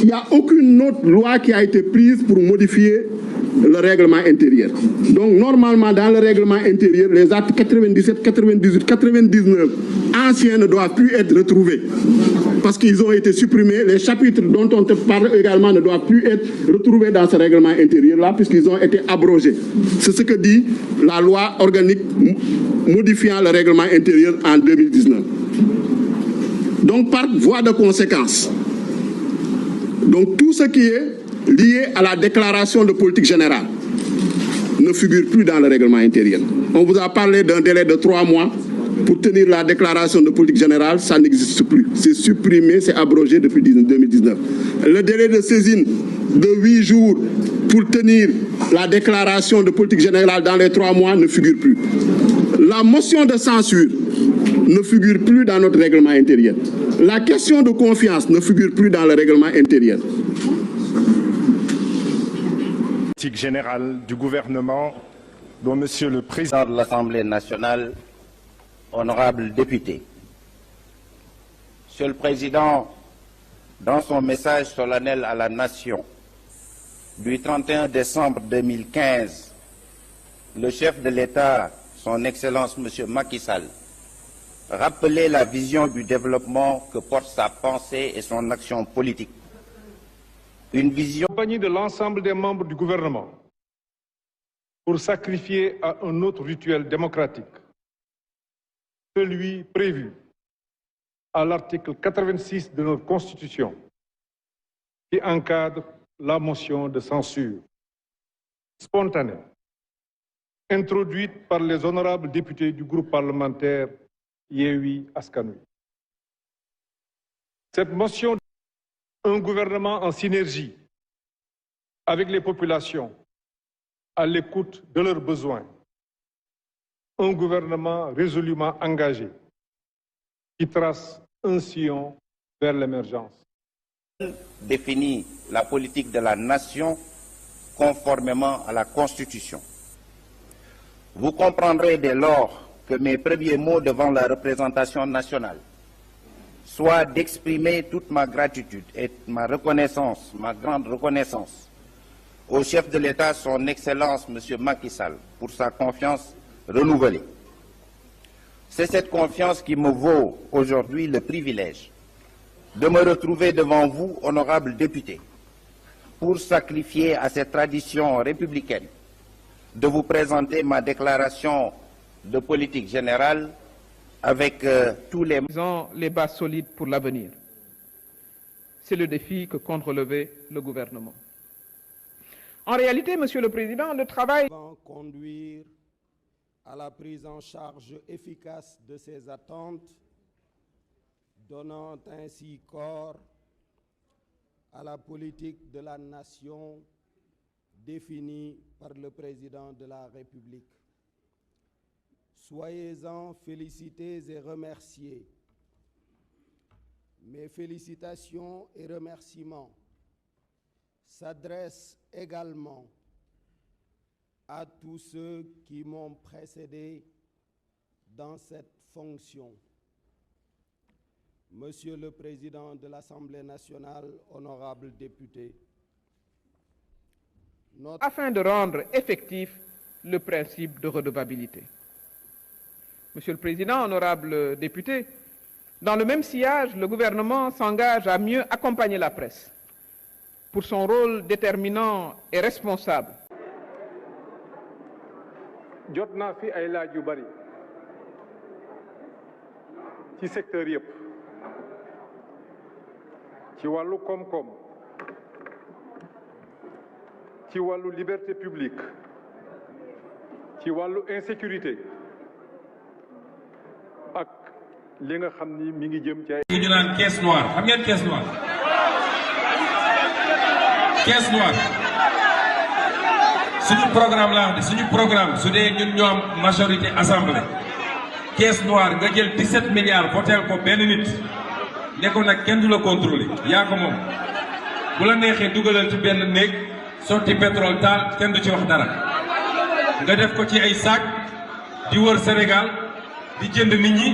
Il n'y a aucune autre loi qui a été prise pour modifier le règlement intérieur. Donc normalement dans le règlement intérieur, les actes 97, 98, 99 anciens ne doivent plus être retrouvés parce qu'ils ont été supprimés. Les chapitres dont on te parle également ne doivent plus être retrouvés dans ce règlement intérieur-là puisqu'ils ont été abrogés. C'est ce que dit la loi organique modifiant le règlement intérieur en 2019. Donc par voie de conséquence, donc tout ce qui est lié à la déclaration de politique générale ne figure plus dans le règlement intérieur. On vous a parlé d'un délai de 3 mois pour tenir la déclaration de politique générale, ça n'existe plus. C'est supprimé, c'est abrogé depuis 2019. Le délai de saisine de 8 jours pour tenir la déclaration de politique générale dans les 3 mois ne figure plus. La motion de censure ne figure plus dans notre règlement intérieur. La question de confiance ne figure plus dans le règlement intérieur. Politique générale du gouvernement dont Monsieur le Président de l'Assemblée nationale, honorables députés. Monsieur le Président, dans son message solennel à la Nation du 31 décembre 2015, le chef de l'État, son Excellence Monsieur Macky Sall, rappelait la vision du développement que porte sa pensée et son action politique. Une vision en compagnie de l'ensemble des membres du gouvernement pour sacrifier à un autre rituel démocratique, celui prévu à l'article 86 de notre Constitution, qui encadre la motion de censure spontanée, introduite par les honorables députés du groupe parlementaire Yewwi Askan Wi. Cette motion, un gouvernement en synergie avec les populations, à l'écoute de leurs besoins, un gouvernement résolument engagé qui trace un sillon vers l'émergence. Définit la politique de la nation conformément à la Constitution. Vous comprendrez dès lors que mes premiers mots devant la représentation nationale soient d'exprimer toute ma gratitude et ma reconnaissance, ma grande reconnaissance au chef de l'État, son Excellence M. Macky Sall, pour sa confiance renouvelée. C'est cette confiance qui me vaut aujourd'hui le privilège de me retrouver devant vous, honorables députés, pour sacrifier à cette tradition républicaine de vous présenter ma déclaration de politique générale avec tous les bases solides pour l'avenir. C'est le défi que compte relever le gouvernement. En réalité, Monsieur le Président, le travail conduire à la prise en charge efficace de ces attentes, donnant ainsi corps à la politique de la nation définie par le Président de la République. Soyez-en félicités et remerciés. Mes félicitations et remerciements s'adressent également à tous ceux qui m'ont précédé dans cette fonction. Monsieur le Président de l'Assemblée nationale, honorables députés, afin de rendre effectif le principe de redevabilité. Monsieur le Président, honorables députés, dans le même sillage, le gouvernement s'engage à mieux accompagner la presse pour son rôle déterminant et responsable. jot naa fi ay laaj yu bari ci secteur yëpp ci wàllu koom-koom ci wàllu liberté publique ci wàllu insécurité li nga xam ni mi ngi jëm ci ay. ñu naan caisse noire xam ngeen caisse noire. caisse noire suñu programme la wax suñu programme su dee ñun ñoo am majorité assemblée caisse noire nga jël 17 milliards voteel ko benn nit ne ko nag kenn du la contrôler yaa ko moom bu la neexee dugalal ci benn néeg sotti pétrole taal kenn du ci wax dara nga def ko ci ay sac di wër Sénégal di jënd nit ñi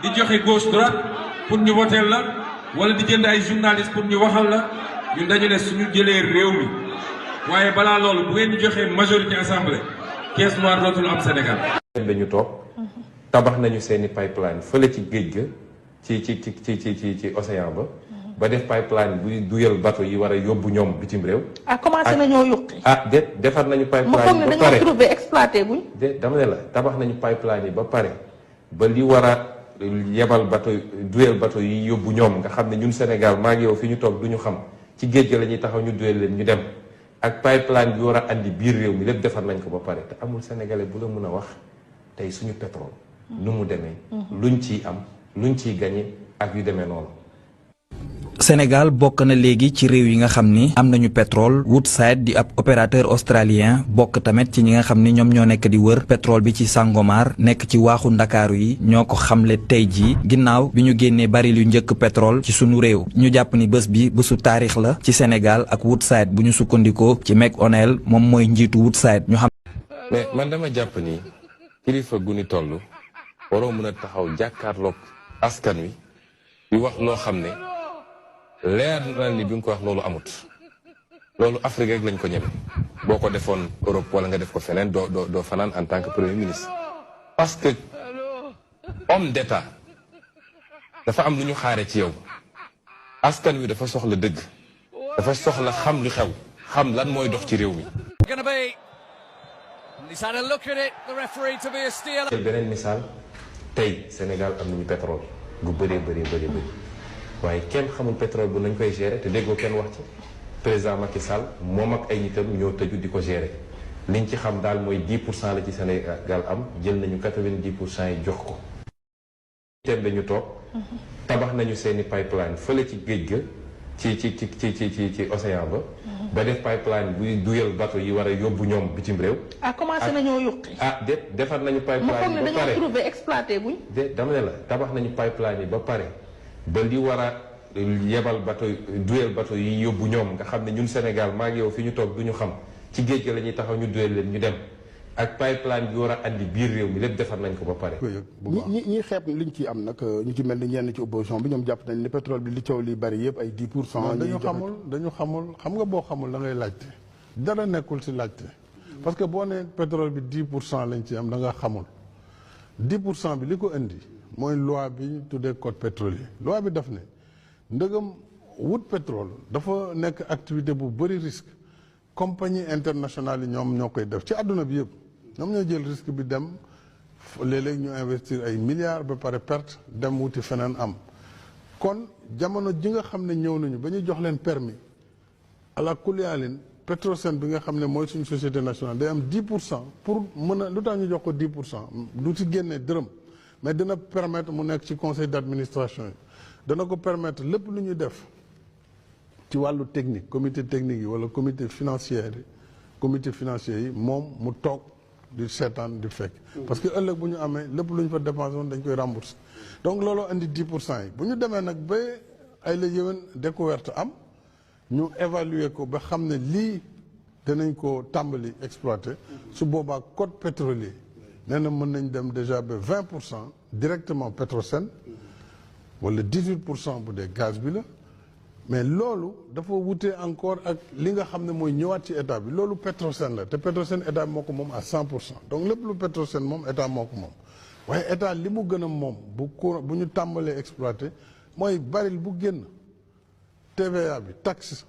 di joxe gauche droite pour ñu voteel la wala di jënd ay journalistes pour ñu waxal la ñun dañu ne suñu jëlee réew mi waaye balaa loolu bu ngeen ñu joxee majorité assemblée caisse noire dootul am Sénégal. dañu toog tabax nañu seeni pipeline fële ci géej ga ci océan ba def pipeline buy duyal bateau yi war a yóbbu ñoom bitim réew. commencé nañoo yuqi. defar nañu pipeline ma foog ne ba pare dañoo trouvé exploité buñ. dama ne la tabax nañu pipeline yi ba pare ba li war a yebal bateau duyal bateau yi yóbbu ñoom nga xam ne ñun Sénégal maa ngi yow fi ñu toog du ñu xam ci géej ga la ñuy taxaw ñu duyal leen ñu dem ak pipeline bi war a andi biir réew mi lépp defar nañ ko ba pare te amul sénégalais bu la mën a wax tey suñu pétrole nu mu demee luñ ciy am luñ ciy gagné ak yu demee noonu. Sénégal bokk na léegi ci réew yi nga xam ni am nañu pétrole. Woodside di ab opérateur australien bokk tamit ci ñi nga xam ni ñoom ñoo nekk di wër pétrole bi ci Sangomar nekk ci waaxu Ndakaaru yi ñoo ko xamle tey jii ginnaaw bi ñu génnee baril yu njëkk pétrole ci sunu réew ñu jàpp ni bés bi bésu taarix la ci Sénégal ak Woodside bu ñu sukkandikoo ci McOnell moom mooy njiitu Woodside ñu xam. mais man dama jàpp ni kilifa gu ni toll waroo mën a taxaw jàkkaarloog askan wi di wax loo xam ne. leer na ni bi nga ko wax loolu amut loolu Afrique rek lañ ko ñeme boo ko defoon Europe wala nga def ko feneen doo fanaan en tant que premier ministre. parce que homme d'état dafa am lu ñu xaare ci yow askan wi dafa soxla dëgg dafa soxla xam lu xew xam lan mooy dox ci réew mi. beneen misaal tey Sénégal am nañu pétrole gu bëree bëri. waaye kenn xamul pétrole bu nañ koy gérer te déggoo kenn wax ci président Macky Sall moom ak ay nitam ñoo tëju di ko gérer liñ ci xam daal mooy 10% la ci Sénégal am jël nañu 90% yi jox ko. itam dañu toog tabax nañu seeni pipeline fële ci géej ga ci océan ba def pipeline buy duyal bateau yi war a yóbbu ñoom bitim réew. commencé nañoo yuqi. defar nañu pipeline ma foog ne ba pare dañoo trouvé exploité buñ. dama ne la tabax nañu pipeline yi ba pare. ba li war a yebal bateau duyal bateau yi yóbbu ñoom nga xam ne ñun Sénégal maa ngi yow fi ñu toog du ñu xam ci géej ga la ñuy taxaw ñu duyal leen ñu dem ak pipeline bi war a andi biir réew mi lépp defar nañ ko ba pare. ñi xeeb liñ ci am nag ñu ci mel ni ñenn ci opposition bi ñoom jàpp nañ ni pétrole bi li coow li bari yëpp ay 10%. dañu xamul xam nga boo xamul da ngay laajte dara nekkul si laajte parce que boo nee pétrole bi 10% lañ ci am da nga xamul 10% bi li ko indi. mooy loi bi ñu tuddee code pétrolier loi bi daf ne ndëgam wut pétrole dafa nekk activité bu bëri risque compagnie internationale yi ñoom ñoo koy def ci àdduna bi yëpp ñoom ñoo jël risque bi dem léeg-léeg ñu investir ay milliards ba pare perte dem wuti feneen am kon jamono ji nga xam ne ñëw nañu ba ñu jox leen permis ala kuliyaalin Petrosen bi nga xam ne mooy suñu société nationale day am 10% pour mën a lu tax ñu jox ko 10% du ci génnee dërëm mais dina permettre mu nekk ci conseil d'administration yi dana ko permettre lépp lu ñuy def ci wàllu technique comité technique yi wala comité financier yi moom mu toog di seetaan di fekk. parce que ëllëg bu ñu amee lépp lu ñu fa dépensé woon dañ koy rembourser donc looloo indi 10% yi bu ñu demee nag ba ay la yéwén découverte am ñu évaluer ko ba xam ne lii danañ ko tàmbali exploiter su boobaa code pétrolier. nee na mën nañ dem déjà ba 20% directement Petrosen wala 18% bu dee gaz bi la mais loolu dafa wute encore ak li nga xam ne mooy ñëwaat ci état bi loolu Petrosen la te Petrosen état moo ko moom à 100% donc lépp lu Petrosen moom état moo ko moom waaye état li mu gën a moom bu ñu tàmbalee exploité mooy baril bu génn TVA bi taxe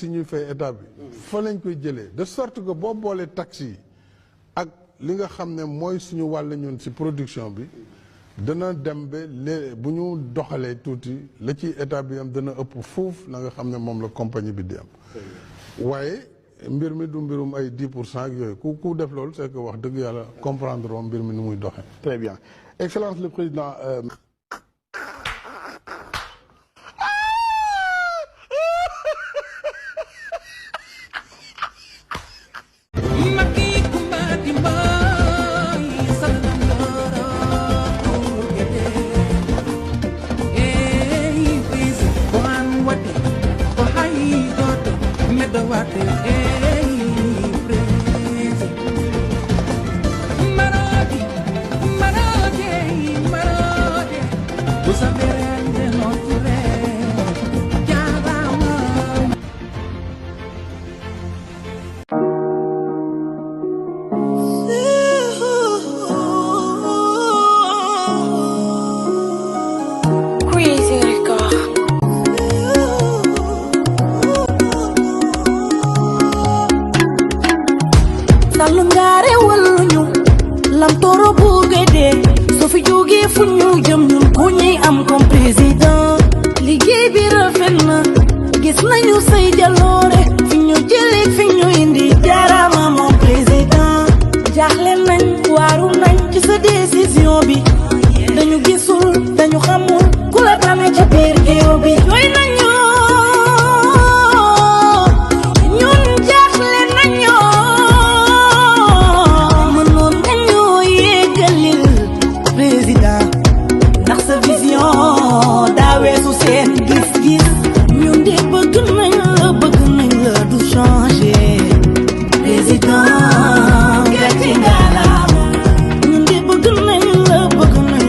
ñuy fay état bi fa lañ koy jëlee de sorte que boo boolee taxe yi ak li nga xam ne mooy suñu wàll ñun ci production bi dana dem ba bu ñu doxalee tuuti la ci état bi am dana ëpp foofu la nga xam ne moom la compagnie bi di am waaye mbir mi du mbirum ay 10% ak yooyu ku def loolu c'est que wax dëgg yàlla comprendre mbir mi ni muy doxee. Très bien. Excellence le Président. Salungare walluñu lam toro bugede so fi jóge fu ñu jëm ñun ku ñuy am comme président liggéey bi rafet na gis nañu say jaloore fi ñu jëlee fi ñu indi jaarama mon président jaaxle nañ waaru nañ ci sa décision bi dañu gisul dañu xamul ku la tane ci biir géew bi jooy nañu ñun jaaxle nañu mënoon nañu yeggalil président ndax sa vision daa weesu seen gis-gis ñun de bëgg nañ la du changer président gàcce ngalaama ñun de bëgg nañ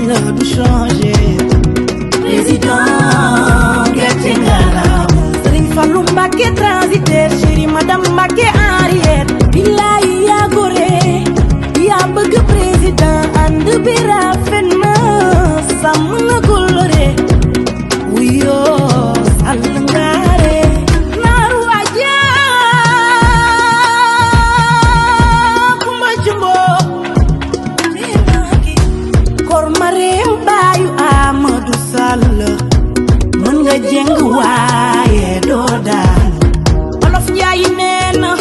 la du changer président gàcce ngalaama Serigne Fallou Mbacké transitaire chéri madame Mbacké Henriette billaay yaa gore yaa bëgg président ànd bi rafet na sàmm na kóllëre wuyoo sàll ngaare naaru aja kumba jumbo kor mareem baayu Amadou Sall mën nga jeng waaye doo daan Olof Njaay nee na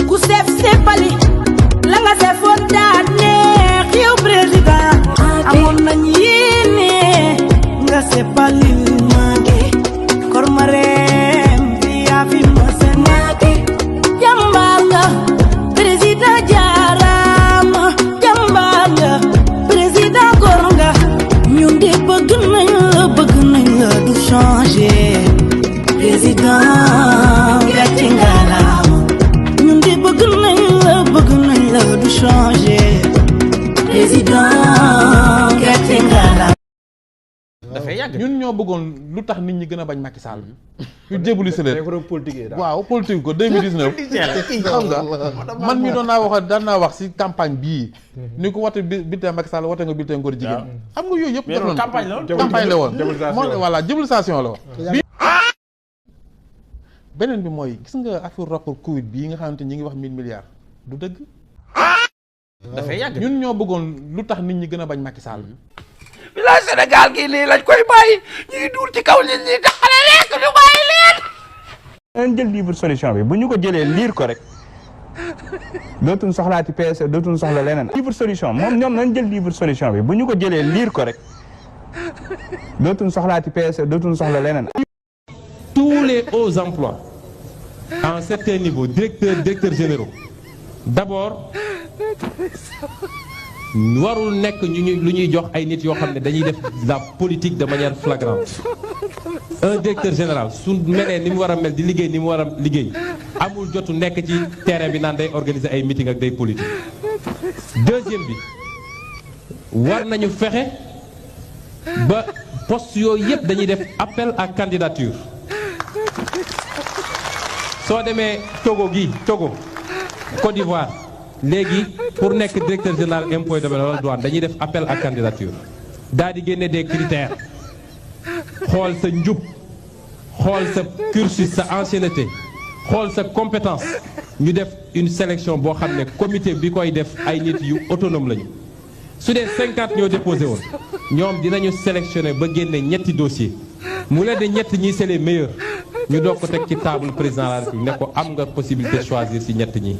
ku seef seepali la nga seefoon daan neex yow président amoon nañ yéene nga seepali maage kor mareem fi yaa fi ma seen maage jàmbaar nga président jaaraama jàmbaar nga président góor nga ñun de bëgg nañ la du changer président gàcce ngalaama ñun de bëgg nañ la du changer président gàcce ngalaama dafay yàgg ñun ñoo bëggoon lu tax nit ñi gën a bañ Macky Sall ñu jébbalu si leen waaw politique ko 2019 xam nga man mi daan naa wax si campagne bii ni ko wote bulletin Macky Sall wote nga bulletin góor jigéen xam nga yooyu yëpp campagne la woon voilà jébalisation la woon beneen bi mooy gis nga affaire rapport Covid bii nga xamante ñi ngi wax 1000 milliards du dëgg dafay yàgg ñun ñoo bëggoon lu tax nit ñi gën a bañ Macky Sall bilaay Sénégal gi nii lañ koy bàyyi ñuy duur ci kaw nit ñi taxale lekk ñu bàyyi leen. nañ jël livre solution bi bu ñu ko jëlee lire ko rek dootuñ soxlaati PSE dootuñ soxla leneen. livre solution moom ñoom nañ jël livre solution bi bu ñu ko jëlee lire ko rek dootuñ soxlaati PSE dootuñ soxla leneen. tous les hauts emplois à un certain niveau directeurs généraux d'abord warul nekk lu ñuy jox ay nit yoo xam ne dañuy def la politique de manière flagrante un directeur général su melee ni mu war a mel di liggéey ni mu war a liggéey amul jotu nekk ci terrain bi naan day organiser ay meeting ak day politique. deuxième bi war nañu fexe ba poste yooyu yëpp dañuy def appel à candidature soo demee Togo Côte d'Ivoire léegi pour nekk directeur général impôt domaine wala douane dañuy def appel à candidature daal di génne des critères xool sa njub xool sa cursus sa ancienneté xool sa compétence ñu def une sélection boo xam ne comité bi koy def ay nit yu autonome lañu su dee 50 ñoo déposé woon ñoom dinañu sélectionné ba génne ñetti dossier mu leen de ñett ñi c'est les meilleurs ñu doog ko teg ci table président de la République ne ko am nga possibilité choisir ci ñett ñi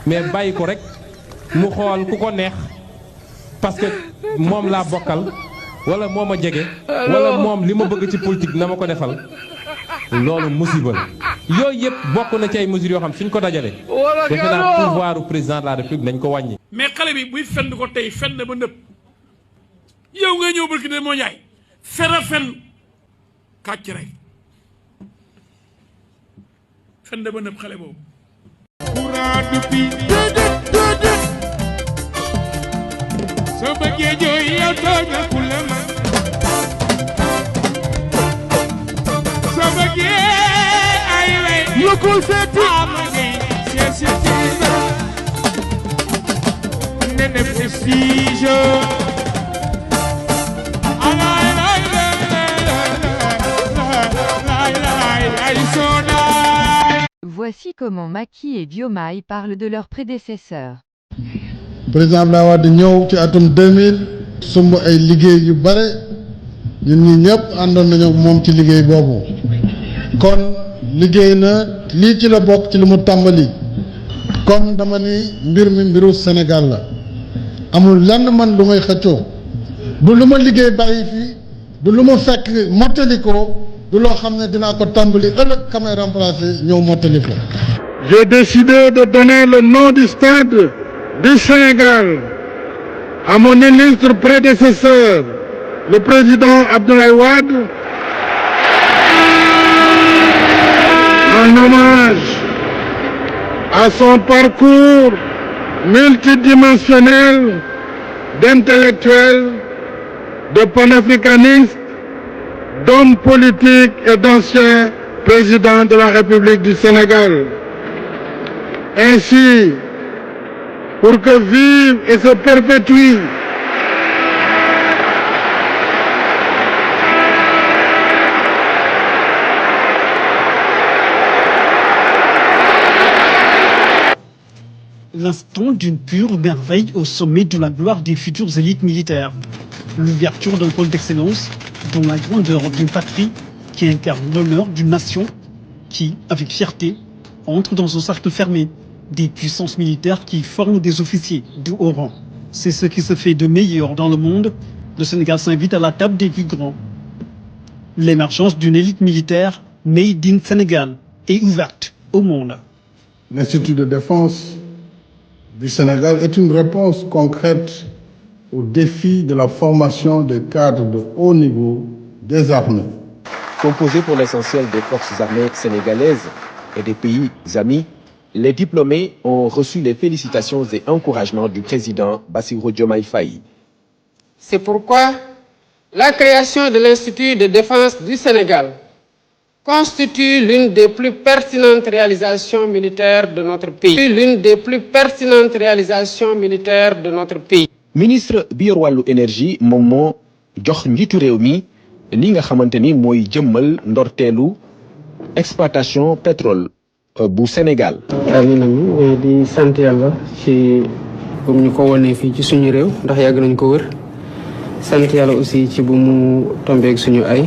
mais bàyyi ko rek mu xool ku ko neex parce que moom laa bokkal wala moo ma jege wala moom li ma bëgg ci politique na ma ko defal loolu musiba la yooyu yëpp bokk na ci ay mesures yoo xam suñ ko dajale defe naa pouvoir u président de la république nañ ko wàññi. mais xale bi buy fenn ko tey fenn ba nëpp yow nga ñëw barki de moo ñaay fera fenn kàcc rek fenn ba nëpp xale boobu. courant depuis déedéet soo bëggee jooy yow toog na ku la ma soo bëggee ay way yokkul seeti amagay seeti nene prestige Voici comment Macky et Diomaye parlent de leurs prédécesseurs. président Abdoulaye Wade ñëw ci atum 2000 sumb ay liggéey yu bare ñun ñi ñëpp àndoon nañu moom ci liggéey boobu kon liggéey na lii ci la bokk ci lu mu tàmbali comme dama ni mbir mi mbiru Sénégal la amul lenn man lu may xëccoo du lu ma liggéey bàyyi fii du lu ma fekk mottali ko du loo xam ne dinaa ko tàmbali ëllëg kamay remplacer ñëw mottali ko. J'ai décidé de donner le nom du stade du Sénégal à mon illustre prédécesseur, le président Abdoulaye Wade, en hommage à son parcours multidimensionnel d'intellectuel, de panafricaniste, d'homme politique et d'ancien président de la République du Sénégal. Ainsi, pour que vive et se perpétue l'instant d'une pure merveille au sommet de la gloire des futures élites militaires. L'ouverture d'un pôle d'excellence dans la grandeur d'une patrie qui incarne l'honneur d'une nation qui, avec fierté, entre dans son cercle fermé des puissances militaires qui forment des officiers de haut rang. C'est ce qui se fait de meilleur dans le monde. Le Sénégal s'invite à la table des plus grands. L'émergence d'une élite militaire made in Sénégal est ouverte au monde. L'Institut de défense du Sénégal est une réponse concrète au défi de la formation des cadres de haut niveau des armées. Composé pour l'essentiel des forces armées sénégalaises et des pays amis, les diplômés ont reçu les félicitations et encouragements du président Bassirou Diomaye Faye. C'est pourquoi la création de l'Institut de défense du Sénégal constitue l'une des plus pertinentes réalisations militaires de notre pays. L'une des plus pertinentes réalisations militaires de notre pays. Ministre bi yor wàllu énergie moom moo jox njiitu réew mi li nga xamante ni mooy jëmmal ndorteelu exploitation pétrole bu Sénégal. ñu nañu di sant yàlla ci bu ñu ko wonee fii ci suñu réew ndax yàgg nañ ko wër sant yàlla aussi ci bu mu tombeeg suñu ay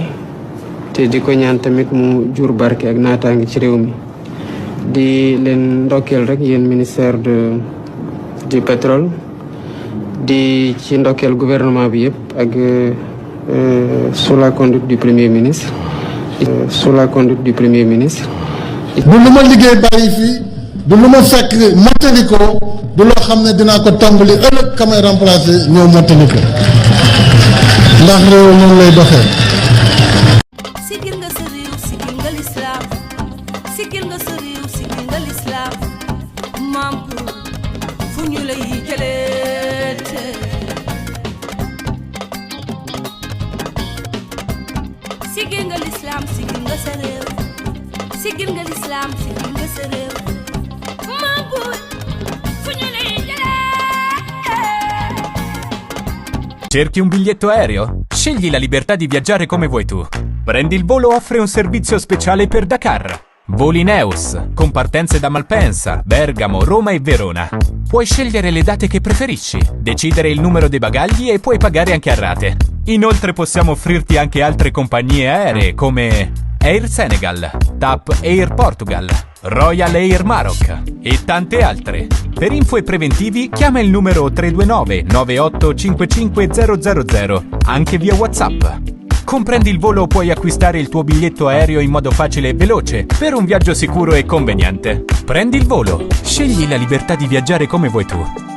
te di ko ñaan tamit mu jur barke ak naataange ci réew mi di leen ndokkeel rek yéen ministère du pétrole di ci ndokkeel gouvernement bi yëpp ak sous la conduite du premier ministre sous la conduite du premier ministre. du lu ma liggéey bàyyi fii du lu ma fekk mottali ko du loo xam ne dinaa ko tàmbali ëllëg kamay remplacer ñëw mottali ko ndax réew noonu lay doxee. sigil nga sa réew sigil nga lislaam sigil nga sa réew sigil nga lislaam maam fu ñu lay jëlee sigil nga lislaam sigil nga sa réew sigil nga lislaam sigil nga sa réew maam fu ñu lay jëlee. Cerchi un biglietto aereo? Scegli la libertà di viaggiare come vuoi tu. Prendi il volo offre un servizio speciale per Dakar. Voli Neus, con partenze da Malpensa, Bergamo, Roma e Verona. Puoi scegliere le date che preferisci, decidere il numero dei bagagli e puoi pagare anche a rate. Inoltre possiamo offrirti anche altre compagnie aeree come Air Senegal, TAP Air Portugal, Royal Air Maroc e tante altre. Per info e preventivi chiama il numero 329 9855 000, anche via WhatsApp. Con Prendi il Volo puoi acquistare il tuo biglietto aereo in modo facile e veloce per un viaggio sicuro e conveniente. Prendi il Volo, scegli la libertà di viaggiare come vuoi tu.